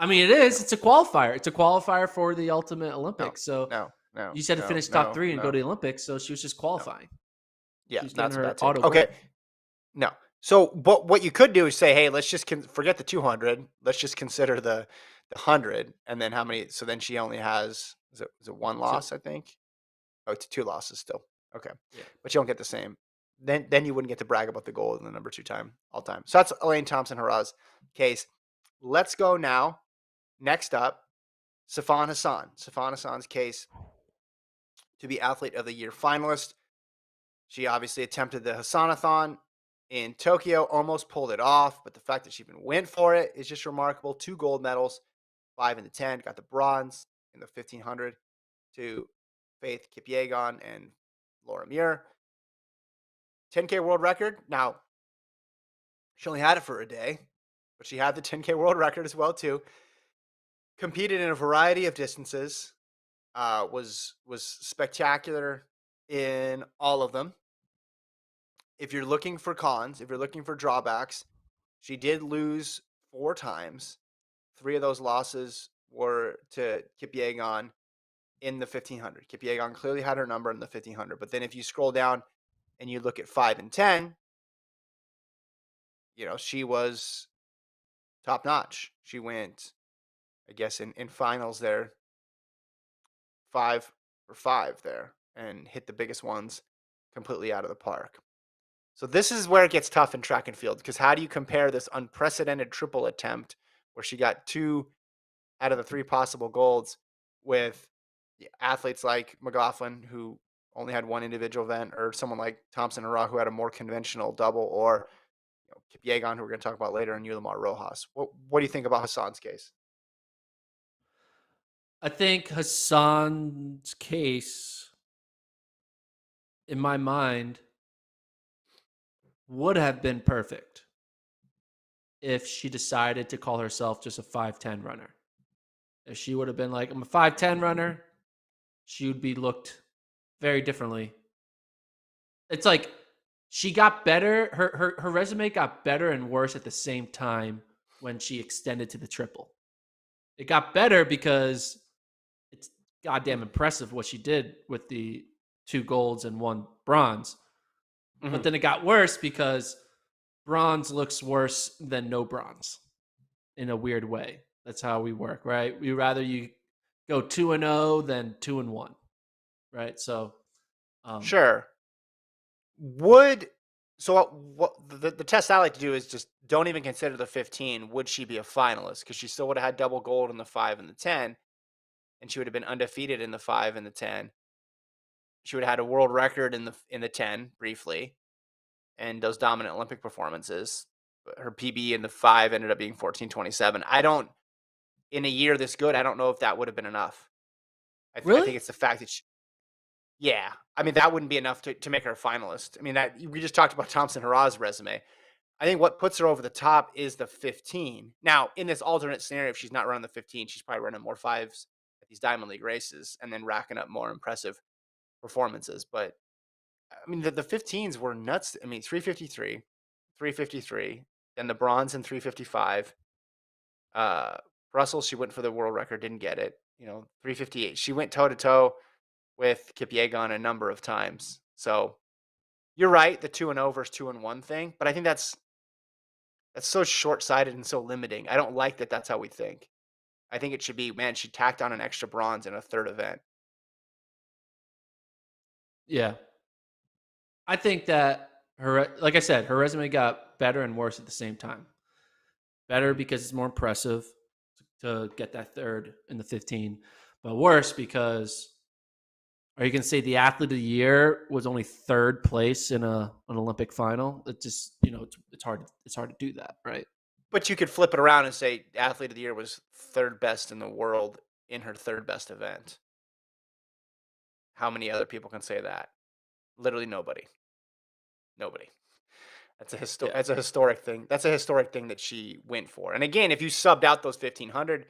[SPEAKER 2] I mean, it is.
[SPEAKER 1] No,
[SPEAKER 2] It's a qualifier. It's a qualifier for the Ultimate
[SPEAKER 1] no,
[SPEAKER 2] Olympics. So
[SPEAKER 1] no, no,
[SPEAKER 2] you said to
[SPEAKER 1] no,
[SPEAKER 2] finish top
[SPEAKER 1] no,
[SPEAKER 2] 3 and go
[SPEAKER 1] no,
[SPEAKER 2] to the Olympics. So she was just
[SPEAKER 1] no.
[SPEAKER 2] qualifying.
[SPEAKER 1] Yeah,
[SPEAKER 2] She was getting
[SPEAKER 1] that's a
[SPEAKER 2] her
[SPEAKER 1] bad take.
[SPEAKER 2] auto
[SPEAKER 1] Okay,
[SPEAKER 2] gold.
[SPEAKER 1] no. So, but what you could do is say, hey, let's just forget the 200. Let's just consider the 100, and then how many? So then she only has is it one
[SPEAKER 2] Two.
[SPEAKER 1] loss? I think. Oh, it's two losses still. Okay,
[SPEAKER 2] Yeah.
[SPEAKER 1] but you don't get the same. Then you wouldn't get to brag about the gold in the number 2 time all time. So that's Elaine Thompson Haraz case. Let's go now. Next up, Sifan Hassan. Sifan Hassan's case to be Athlete of the Year finalist. She obviously attempted the Hassanathon in Tokyo, almost pulled it off, but the fact that she even went for it is just remarkable. 2 gold medals, 5 in the 10, got the bronze in the 1500 to Faith Kipyegon and Laura Muir. 10K world record. Now, she only had it for a day, but she had the 10K world record as well too. Competed in a variety of distances. Was spectacular in all of them. If you're looking for cons, if you're looking for drawbacks, she did lose 4 times. 3 of those losses were to Kipyegon in the 1500. Kipyegon clearly had her number in the 1500. But then if you scroll down and you look at 5 and 10, she was top notch. She went, I guess, in finals there, 5 for 5 there, and hit the biggest ones completely out of the park. So this is where it gets tough in track and field, because how do you compare this unprecedented triple attempt where she got 2 out of the 3 possible golds with athletes like McLaughlin, who only had 1 individual event, or someone like Thompson Hurrah, who had a more conventional double, or Kipyegon, who we're going to talk about later, and Yulimar Rojas. What do you think about Hassan's case?
[SPEAKER 2] I think Hassan's case, in my mind, would have been perfect if she decided to call herself just a 5'10 runner. If she would have been like, I'm a 5'10 runner, she would be looked very differently. It's like she got better. Her resume got better and worse at the same time when she extended to the triple. It got better because it's goddamn impressive what she did with the 2 golds and 1 bronze.
[SPEAKER 1] Mm-hmm.
[SPEAKER 2] But then it got worse because bronze looks worse than no bronze in a weird way. That's how we work, right? We rather you go 2-0 than 2-1, right? So, um,
[SPEAKER 1] Sure. Would what the test I like to do is just don't even consider the 15. Would she be a finalist? Because she still would have had double gold in the 5 and the 10, and she would have been undefeated in the 5 and the 10. She would have had a world record in the 10 briefly, and those dominant Olympic performances. But her PB in the 5 ended up being 14:27. I don't in a year this good. I don't know if that would have been enough. I think
[SPEAKER 2] really?
[SPEAKER 1] it's the fact that yeah. I mean, that wouldn't be enough to make her a finalist. I mean, that we just talked about Thompson Hurrah's resume. I think what puts her over the top is the 15. Now, in this alternate scenario, if she's not running the 15, she's probably running more 5s at these Diamond League races and then racking up more impressive performances. But I mean, the 15s were nuts. I mean, 353, 353, then the bronze in 355. Uh, Brussels, she went for the world record, didn't get it. 358. She went toe to toe with Kipyegon a number of times. So you're right, the 2-0 versus 2-1 thing, but I think that's so short-sighted and so limiting. I don't like that that's how we think. I think it should be, man, she tacked on an extra bronze in a third event.
[SPEAKER 2] Yeah. I think that like I said, her resume got better and worse at the same time. Better
[SPEAKER 1] Mhm.
[SPEAKER 2] because it's more impressive to get that third in the 15, but worse because are you going to say the athlete of the year was only third place in an Olympic final? It just, it's hard to do that, right?
[SPEAKER 1] But you could flip it around and say athlete of the year was third best in the world in her third best event. How many other people can say that? Literally nobody. Nobody.
[SPEAKER 2] Yeah.
[SPEAKER 1] That's a historic thing. That's a historic thing that she went for. And again, if you subbed out those 1500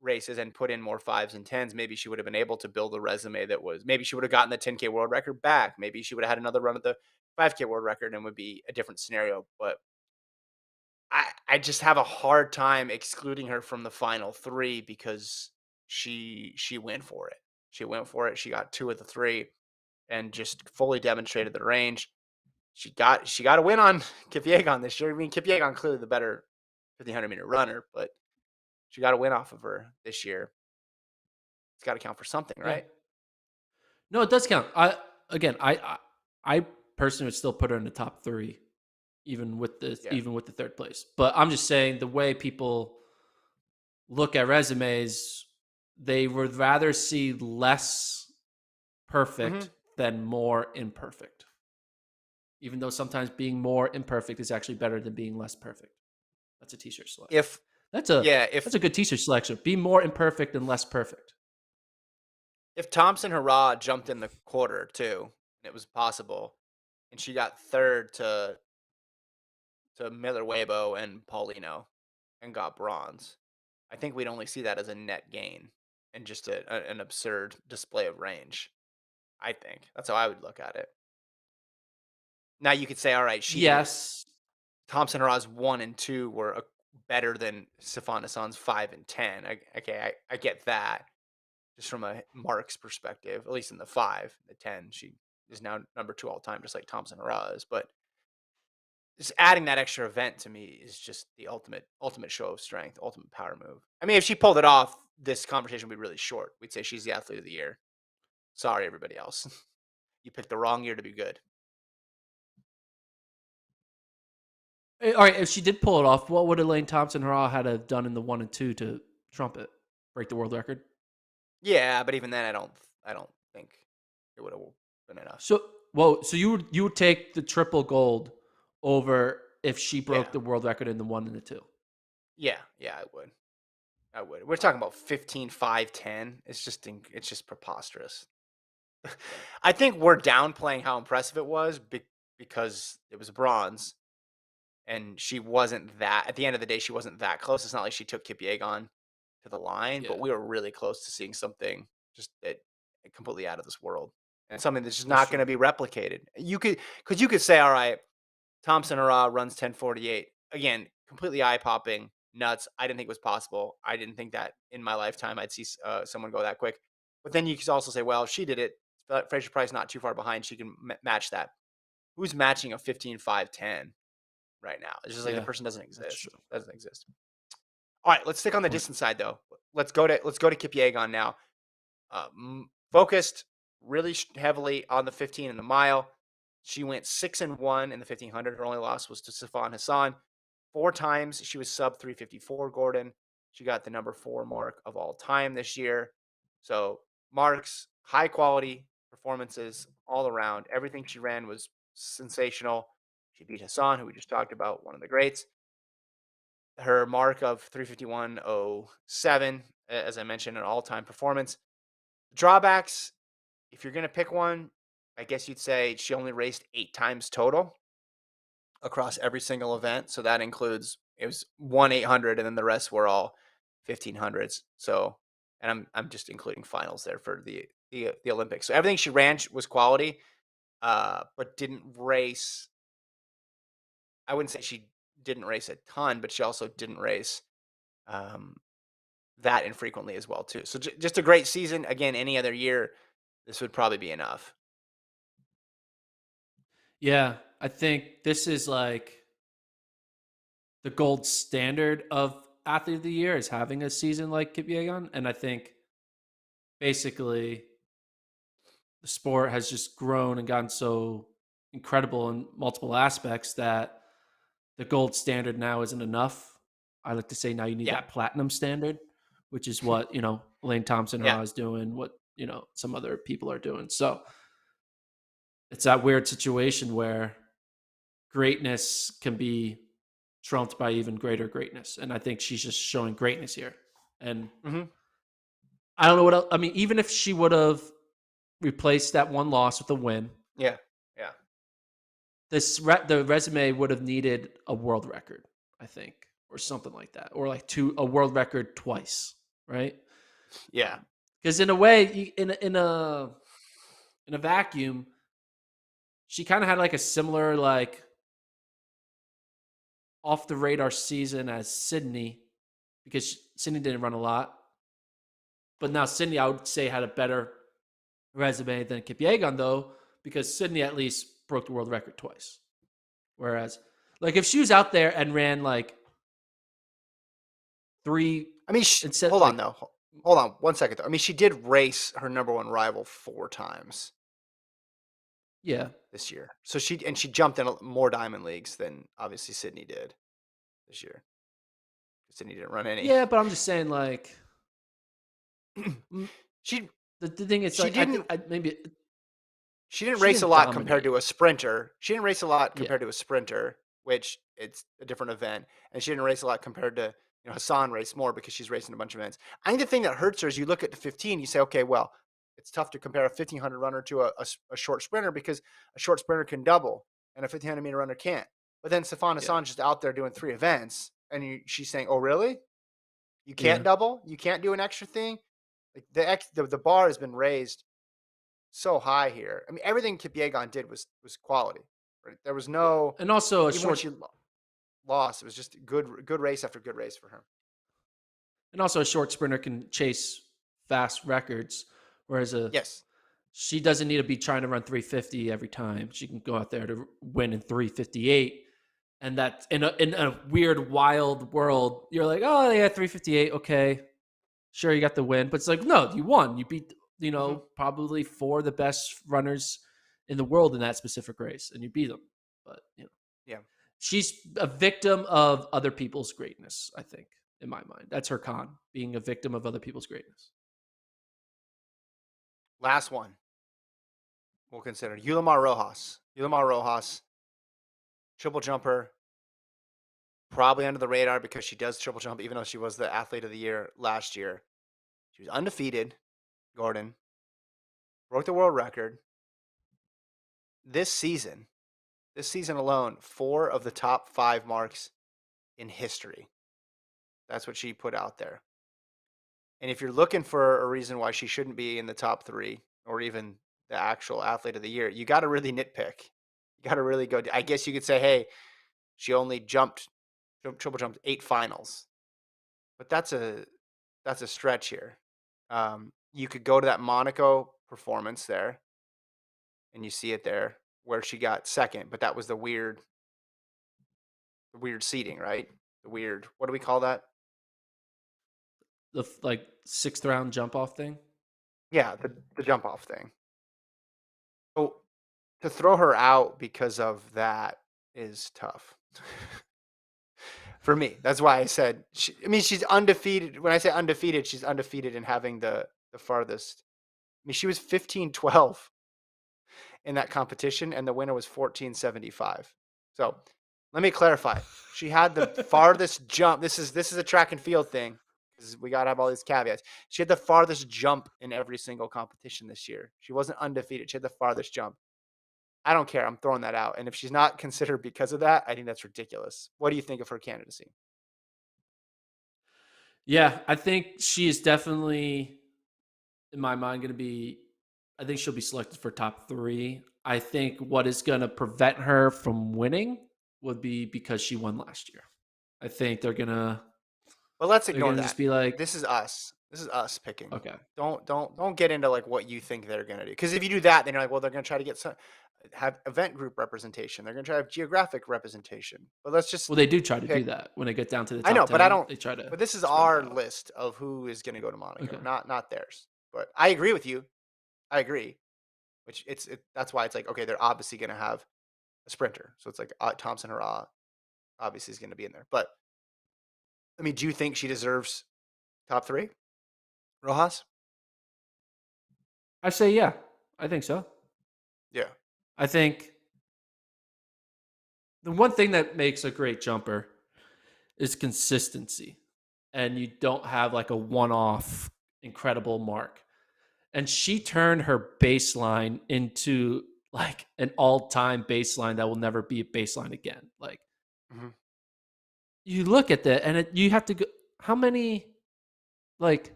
[SPEAKER 1] races and put in more 5s and 10s, maybe she would have been able to build a resume that was maybe she would have gotten the 10K world record back. Maybe she would have had another run at the 5K world record and would be a different scenario. But I just have a hard time excluding her from the final 3 because she went for it. She went for it. She got 2 of the 3 and just fully demonstrated the range. She got a win on Kipyegon this year. I mean, Kipyegon clearly the better 1,500-meter runner, but she got a win off of her this year. It's got to count for something,
[SPEAKER 2] Yeah.
[SPEAKER 1] right?
[SPEAKER 2] No, it does count. I personally would still put her in the top 3,
[SPEAKER 1] Yeah.
[SPEAKER 2] even with the third place. But I'm just saying the way people look at resumes, they would rather see less
[SPEAKER 1] Mhm.
[SPEAKER 2] perfect than more imperfect. Even though sometimes being more imperfect is actually better than being less perfect. That's a t-shirt selection.
[SPEAKER 1] If
[SPEAKER 2] That's a
[SPEAKER 1] yeah,
[SPEAKER 2] that's a good t-shirt selection. Be more imperfect and less perfect.
[SPEAKER 1] if Thompson Hurrah jumped in the quarter too, and it was possible, and she got third to Miller Weibo and Paulino and got bronze, I think we'd only see that as a net gain and just an absurd display of range. I think that's how I would look at it. Now you could say, all right, she did it.
[SPEAKER 2] Yes.
[SPEAKER 1] Thompson Hurrah's 1 and 2 were better than Sifan Hassan's 5 and 10. I get that just from a Mark's perspective, at least in the 5, the 10, she is now number 2 all time, just like Thompson Hurrah is. But just adding that extra event to me is just the ultimate show of strength, ultimate power move. I mean, if she pulled it off, this conversation would be really short. We'd say she's the athlete of the year. Sorry, everybody else. You picked the wrong year to be good.
[SPEAKER 2] All right, if she did pull it off, what would Elaine Thompson Hurrah had to have done in the 1 and 2 to trump it, break the world record?
[SPEAKER 1] Yeah, but even then, I don't think it would have been enough.
[SPEAKER 2] So you would take the triple gold over if she
[SPEAKER 1] Yeah,
[SPEAKER 2] broke the world record in the 1 and the 2.
[SPEAKER 1] yeah, I would. I would. We're
[SPEAKER 2] Wow.
[SPEAKER 1] talking about 15, 5, 10. It's just preposterous.
[SPEAKER 2] Yeah.
[SPEAKER 1] I think we're downplaying how impressive it was because it was bronze and she wasn't that. At the end of the day, she wasn't that close. It's not like she took Kipyegon to the line, but
[SPEAKER 2] Yeah.
[SPEAKER 1] we were really close to seeing something just completely out of this world and something that's just
[SPEAKER 2] That's
[SPEAKER 1] not going
[SPEAKER 2] true.
[SPEAKER 1] to be replicated. You could say, all right, Thompson Hurrah runs 10:48 again, completely eye popping, nuts. I didn't think it was possible. I didn't think that in my lifetime I'd see someone go that quick. But then you could also say, well, she did it. Fraser Price not too far behind. She can match that. Who's matching a 15:5:10 right now? It's just like the
[SPEAKER 2] Yeah.
[SPEAKER 1] person doesn't
[SPEAKER 2] That's
[SPEAKER 1] exist.
[SPEAKER 2] true.
[SPEAKER 1] Doesn't exist. All right, let's stick on the
[SPEAKER 2] Point.
[SPEAKER 1] distance side though. Let's go to Kipyegon now. Focused really heavily on the 15 and the mile. She went 6-1 in the 1500. Her only loss was to Sifan Hassan. 4 times she was sub 354. Gordon. She got the number 4 mark of all time this year. So marks, high quality performances all around. Everything she ran was sensational. She beat Hassan, who we just talked about, one of the greats. Her mark of 351.07, as I mentioned, an all time performance. Drawbacks, if you're going to pick one, I guess you'd say she only raced 8 times total across every single event. So that includes it was 1 800, and then the rest were all 1500s. So, and I'm just including finals there for the Olympics. So everything she ran was quality, but didn't race. I wouldn't say she didn't race a ton, but she also didn't race um, that infrequently as well too. So just a great season. Again, any other year, this would probably be enough.
[SPEAKER 2] Yeah. I think this is like the gold standard of athlete of the year is having a season like Kipyegon. And I think basically the sport has just grown and gotten so incredible in multiple aspects that the gold standard now isn't enough. I like to say now you need
[SPEAKER 1] Yeah,
[SPEAKER 2] that platinum standard, which is what, Elaine Thompson
[SPEAKER 1] yeah.
[SPEAKER 2] Hurrah is doing, what, some other people are doing. So it's that weird situation where greatness can be trumped by even greater greatness. And I think she's just showing greatness here. And
[SPEAKER 1] Hmm.
[SPEAKER 2] I don't know what else. I mean, even if she would have replaced that one loss with a win,
[SPEAKER 1] Yeah, yeah,
[SPEAKER 2] the resume would have needed a world record, I think, or something like that, or like a world record twice, right?
[SPEAKER 1] yeah.
[SPEAKER 2] Because in a way, in a vacuum, she kind of had like a similar like off the radar season as Sydney, because Sydney didn't run a lot. But now Sydney, I would say, had a better resume than Kipyegon, though, because Sydney at least broke the world record twice. Whereas, like, if she was out there and ran like three
[SPEAKER 1] I mean,
[SPEAKER 2] instead,
[SPEAKER 1] hold on
[SPEAKER 2] like,
[SPEAKER 1] though. Hold on 1 second though. I mean, she did race her number one rival 4 times
[SPEAKER 2] yeah,
[SPEAKER 1] this year. So she jumped in more diamond leagues than obviously Sydney did this year. Sydney didn't run any.
[SPEAKER 2] yeah, but I'm just saying, like,
[SPEAKER 1] she
[SPEAKER 2] the thing is,
[SPEAKER 1] she
[SPEAKER 2] like,
[SPEAKER 1] didn't
[SPEAKER 2] maybe
[SPEAKER 1] she didn't
[SPEAKER 2] she
[SPEAKER 1] race a
[SPEAKER 2] didn't
[SPEAKER 1] lot compared
[SPEAKER 2] dominate.
[SPEAKER 1] to a sprinter. She didn't race a lot
[SPEAKER 2] Yeah,
[SPEAKER 1] compared to a sprinter, which it's a different event. And she didn't race a lot compared to, Hassan raced more because she's racing a bunch of events. I think the thing that hurts her is you look at the 15, you say, okay, well, it's tough to compare a 1500 runner to a short sprinter because a short sprinter can double and a 1500-meter runner can't. But then Safan
[SPEAKER 2] yeah,
[SPEAKER 1] Hassan's just out there doing 3 events, and she's saying, oh, really? You can't
[SPEAKER 2] yeah.
[SPEAKER 1] double? You can't do an extra thing? Like the bar has been raised so high here. I mean, everything Kipyegon did was quality. Right? There was no,
[SPEAKER 2] And also a
[SPEAKER 1] even when
[SPEAKER 2] short
[SPEAKER 1] she lost, it was just good race after good race for her.
[SPEAKER 2] sprinter can chase fast records, whereas
[SPEAKER 1] Yes.
[SPEAKER 2] she doesn't need to be trying to run 350 every time. She can go out there to win in 358. And that in a weird, wild world, you're like, oh, yeah, 358. Okay. Sure, you got the win. But it's like, no, you won. You beat,
[SPEAKER 1] Hmm.
[SPEAKER 2] probably 4 of the best runners in the world in that specific race, and you beat them. But,
[SPEAKER 1] Yeah.
[SPEAKER 2] she's a victim of other people's greatness, I think, in my mind. That's her con, being a victim of other people's greatness.
[SPEAKER 1] Last one we'll consider Yulimar Rojas. Yulimar Rojas, triple jumper, probably under the radar because she does triple jump, even though she was the athlete of the year last year. She was undefeated. Gordon broke the world record this season. This season alone, 4 of the top 5 marks in history. That's what she put out there. And if you're looking for a reason why she shouldn't be in the top 3 or even the actual athlete of the year, you got to really nitpick. You got to really go. I guess you could say, hey, she only triple jumped 8 finals, but that's a stretch here. You could go to that Monaco performance there, and you see it there where she got second, but that was the weird seating, right? The weird, what do we call that?
[SPEAKER 2] The like 6th round jump off thing.
[SPEAKER 1] Yeah, the jump off thing. So to throw her out because of that is tough. For me, that's why I said she's undefeated. When I say undefeated, she's undefeated in having the farthest. I mean, she was 15-12 in that competition, and the winner was 14-75. So let me clarify. She had the farthest jump. This is a track and field thing. We got to have all these caveats. She had the farthest jump in every single competition this year. She wasn't undefeated. She had the farthest jump. I don't care. I'm throwing that out. And if she's not considered because of that, I think that's ridiculous. What do you think of her candidacy?
[SPEAKER 2] Yeah, I think she is definitely, in my mind, going to be. I think she'll be selected for top 3. I think what is going to prevent her from winning would be because she won last year. I think
[SPEAKER 1] But let's
[SPEAKER 2] they're
[SPEAKER 1] ignore
[SPEAKER 2] gonna just
[SPEAKER 1] that.
[SPEAKER 2] be like,
[SPEAKER 1] This is us. This is us picking.
[SPEAKER 2] okay,
[SPEAKER 1] Don't get into like what you think they're gonna do. Because if you do that, then you're like, well, they're gonna try to have event group representation. They're gonna try to have geographic representation. But let's just
[SPEAKER 2] well, they do try to do
[SPEAKER 1] pick.
[SPEAKER 2] that when they get down to the
[SPEAKER 1] I
[SPEAKER 2] top
[SPEAKER 1] know, but I
[SPEAKER 2] 10.
[SPEAKER 1] don't.
[SPEAKER 2] They try to
[SPEAKER 1] But this is
[SPEAKER 2] spread it
[SPEAKER 1] our
[SPEAKER 2] out.
[SPEAKER 1] list of who is gonna go to Monaco,
[SPEAKER 2] Okay,
[SPEAKER 1] not theirs. But I agree with you. I agree. Which that's why it's like, okay, they're obviously gonna have a sprinter. So it's like Thompson Hurrah obviously is gonna be in there. But I mean, do you think she deserves top 3? Rojas?
[SPEAKER 2] I say yeah. I think so.
[SPEAKER 1] Yeah.
[SPEAKER 2] I think the one thing that makes a great jumper is consistency, and you don't have like a one-off incredible mark. And she turned her baseline into like an all-time baseline that will never be a baseline again. Like,
[SPEAKER 1] Hmm.
[SPEAKER 2] you look at that, and you have to go. How many? Like,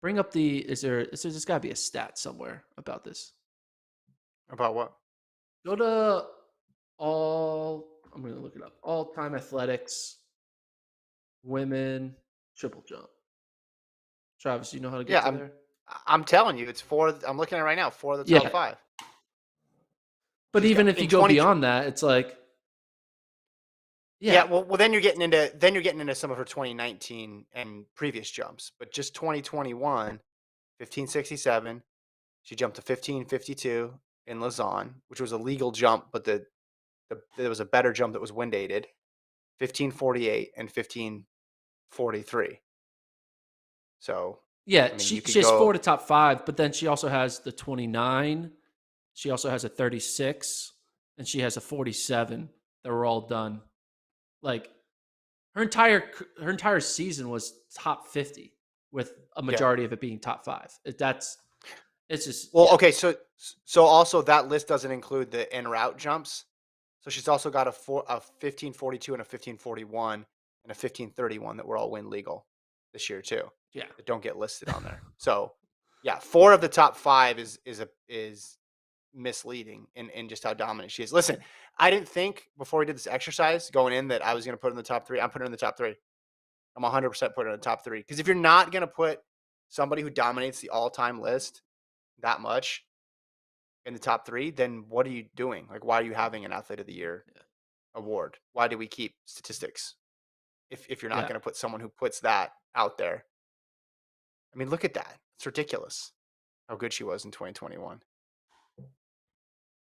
[SPEAKER 2] bring up the. There's got to be a stat somewhere about this.
[SPEAKER 1] About what?
[SPEAKER 2] Go to all. I'm going to look it up. All-time athletics, women, triple jump. Travis, you know how to get
[SPEAKER 1] Yeah,
[SPEAKER 2] to there?
[SPEAKER 1] I'm telling you, it's four. I'm looking at it right now. Four of the top
[SPEAKER 2] Yeah.
[SPEAKER 1] five.
[SPEAKER 2] But
[SPEAKER 1] She's got
[SPEAKER 2] even if
[SPEAKER 1] in
[SPEAKER 2] you go
[SPEAKER 1] 20.
[SPEAKER 2] beyond that, it's like,
[SPEAKER 1] Yeah,
[SPEAKER 2] yeah,
[SPEAKER 1] well, then you're getting into some of her 2019 and previous jumps, but just 2021, 1567. She jumped to 1552 in Lausanne, which was a legal jump, but there was a better jump that was wind aided. 1548 and 1543. So,
[SPEAKER 2] yeah,
[SPEAKER 1] I mean,
[SPEAKER 2] she,
[SPEAKER 1] you could
[SPEAKER 2] she has four
[SPEAKER 1] go.
[SPEAKER 2] to top five, but then she also has the 29. She also has a 36, and she has a 47 that were all done. Like her entire season was top 50 with a
[SPEAKER 1] Yeah.
[SPEAKER 2] majority of it being top five. It's just
[SPEAKER 1] Well,
[SPEAKER 2] yeah.
[SPEAKER 1] okay, so also that list doesn't include the en route jumps. So she's also got a 1542 and a 1541 and a 1531 that were all win legal this year too.
[SPEAKER 2] Yeah.
[SPEAKER 1] That don't get listed on there. So, yeah, four of the top five is misleading in just how dominant she is. Listen, I didn't think before we did this exercise going in that I was going to put her in the top three. I'm putting her in the top three. I'm 100% putting her in the top three because if you're not going to put somebody who dominates the all-time list that much in the top three, then what are you doing? Like, why are you having an Athlete of the Year award? Why do we keep statistics if you're not
[SPEAKER 2] Yeah.
[SPEAKER 1] going to put someone who puts that out there? I mean, look at that. It's ridiculous how good she was in 2021.
[SPEAKER 2] Yeah.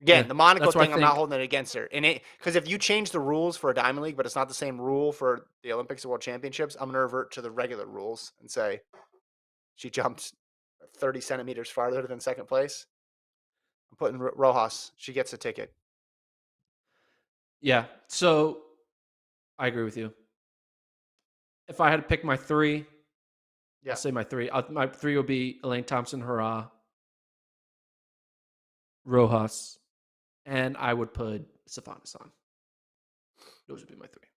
[SPEAKER 1] Again, the Monaco
[SPEAKER 2] That's why I
[SPEAKER 1] thing, I'm not
[SPEAKER 2] think
[SPEAKER 1] holding it against her. And it because if you change the rules for a Diamond League, but it's not the same rule for the Olympics or World Championships, I'm going to revert to the regular rules and say she jumped 30 centimeters farther than second place. I'm putting Rojas. She gets a ticket.
[SPEAKER 2] yeah. So I agree with you. If I had to pick my three, I'll
[SPEAKER 1] Yeah.
[SPEAKER 2] say my three. My three will be Elaine Thompson, Hurrah, Rojas, and I would put Stefanis on. Those would be my three.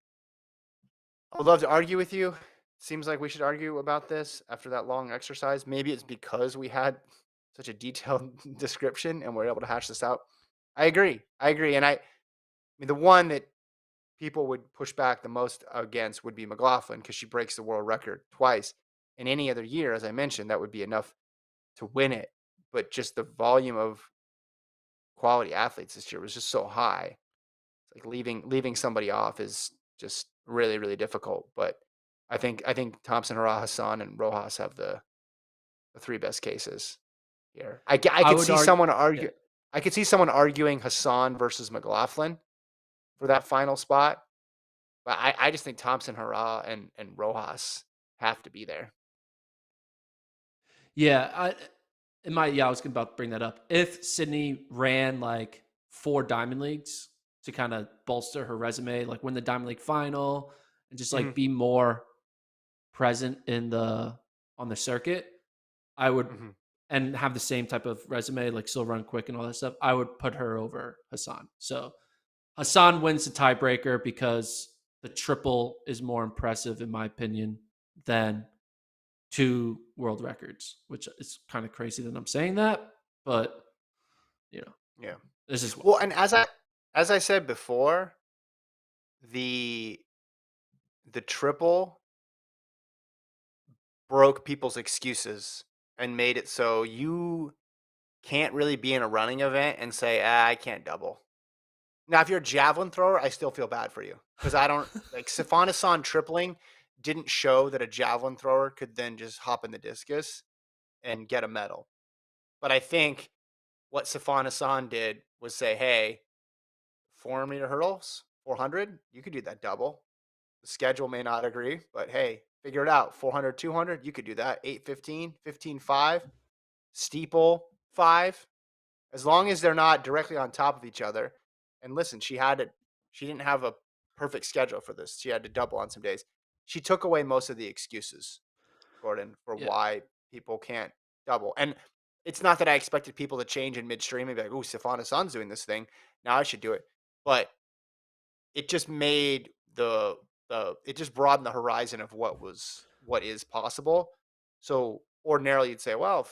[SPEAKER 1] I would love to argue with you. Seems like we should argue about this after that long exercise. Maybe it's because we had such a detailed description and we're able to hash this out. I agree. And I mean, the one that people would push back the most against would be McLaughlin because she breaks the world record twice. In any other year, as I mentioned, that would be enough to win it. But just the volume of quality athletes this year was just so high. It's like leaving somebody off is just really, really difficult. But I think Thompson, Hara, Hassan, and Rojas have the three best cases here. I
[SPEAKER 2] I
[SPEAKER 1] could
[SPEAKER 2] would
[SPEAKER 1] see
[SPEAKER 2] argue.
[SPEAKER 1] someone
[SPEAKER 2] Yeah.
[SPEAKER 1] argue. I could see someone arguing Hassan versus McLaughlin for that final spot. But I just think Thompson, Hara, and Rojas have to be there.
[SPEAKER 2] Yeah. I was about to bring that up. If Sydney ran like 4 Diamond Leagues to kind of bolster her resume, like win the Diamond League final and just
[SPEAKER 1] Mm-hmm,
[SPEAKER 2] like be more present on the circuit, I would
[SPEAKER 1] mm-hmm.
[SPEAKER 2] and have the same type of resume, like still run quick and all that stuff, I would put her over Hassan. So Hassan wins the tiebreaker because the triple is more impressive, in my opinion, than 2 world records, which is kind of crazy that I'm saying that, but you know,
[SPEAKER 1] Yeah.
[SPEAKER 2] this is why.
[SPEAKER 1] Well, and as I said before, the the triple broke people's excuses and made it so you can't really be in a running event and say, I can't double. Now, if you're a javelin thrower, I still feel bad for you because I don't like Sifanasan tripling didn't show that a javelin thrower could then just hop in the discus and get a medal. But I think what Sifanasan did was say, hey, 400-meter hurdles, 400, you could do that double. The schedule may not agree, but hey, figure it out. 400, 200, you could do that. 815, 15.5, steeple 5, as long as they're not directly on top of each other. And listen, she didn't have a perfect schedule for this. She had to double on some days. She took away most of the excuses, Gordon, for
[SPEAKER 2] Yeah.
[SPEAKER 1] why people can't double. And it's not that I expected people to change in midstream and be like, "Ooh, Sifana Sun's doing this thing. Now I should do it." But it just made it just broadened the horizon of what is possible. So ordinarily you'd say, well,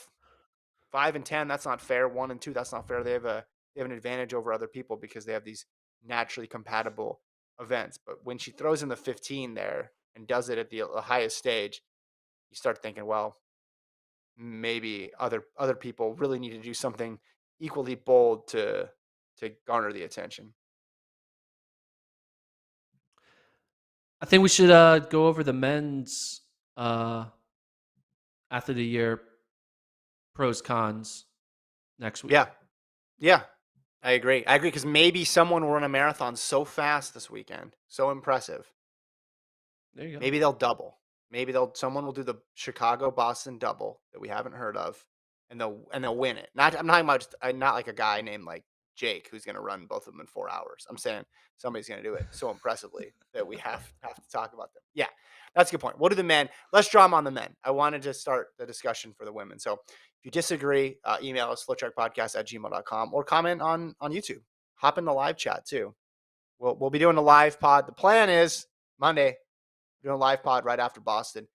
[SPEAKER 1] 5 and 10, that's not fair. 1 and 2, that's not fair. They have an advantage over other people because they have these naturally compatible events. But when she throws in the 15 there and does it at the highest stage, you start thinking, well, maybe other people really need to do something equally bold to garner the attention.
[SPEAKER 2] I think we should go over the men's athlete of the year pros cons next week.
[SPEAKER 1] Yeah, I agree because maybe someone will run a marathon so fast this weekend, so impressive.
[SPEAKER 2] There you go.
[SPEAKER 1] Maybe they'll double. Maybe someone will do the Chicago-Boston double that we haven't heard of, and they'll win it. I'm talking about not like a guy named like Jake who's going to run both of them in 4 hours. I'm saying somebody's going to do it so impressively that we have to talk about them. Yeah, that's a good point. What do the men? Let's draw them on the men. I wanted to start the discussion for the women. So if you disagree, email us flotrackpodcast@gmail.com or comment on YouTube. Hop in the live chat too. We'll be doing a live pod. The plan is Monday. Doing a live pod right after Boston.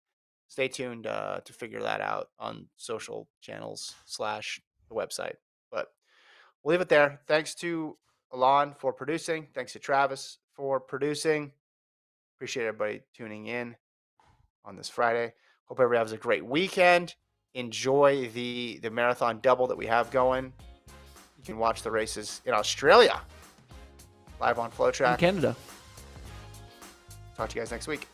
[SPEAKER 1] Stay tuned to figure that out on social channels / the website. But we'll leave it there. Thanks to Alon for producing. Thanks to Travis for producing. Appreciate everybody tuning in on this Friday. Hope everybody has a great weekend. Enjoy the marathon double that we have going. You can watch the races in Australia live on FloTrack.
[SPEAKER 2] In Canada.
[SPEAKER 1] Talk to you guys next week.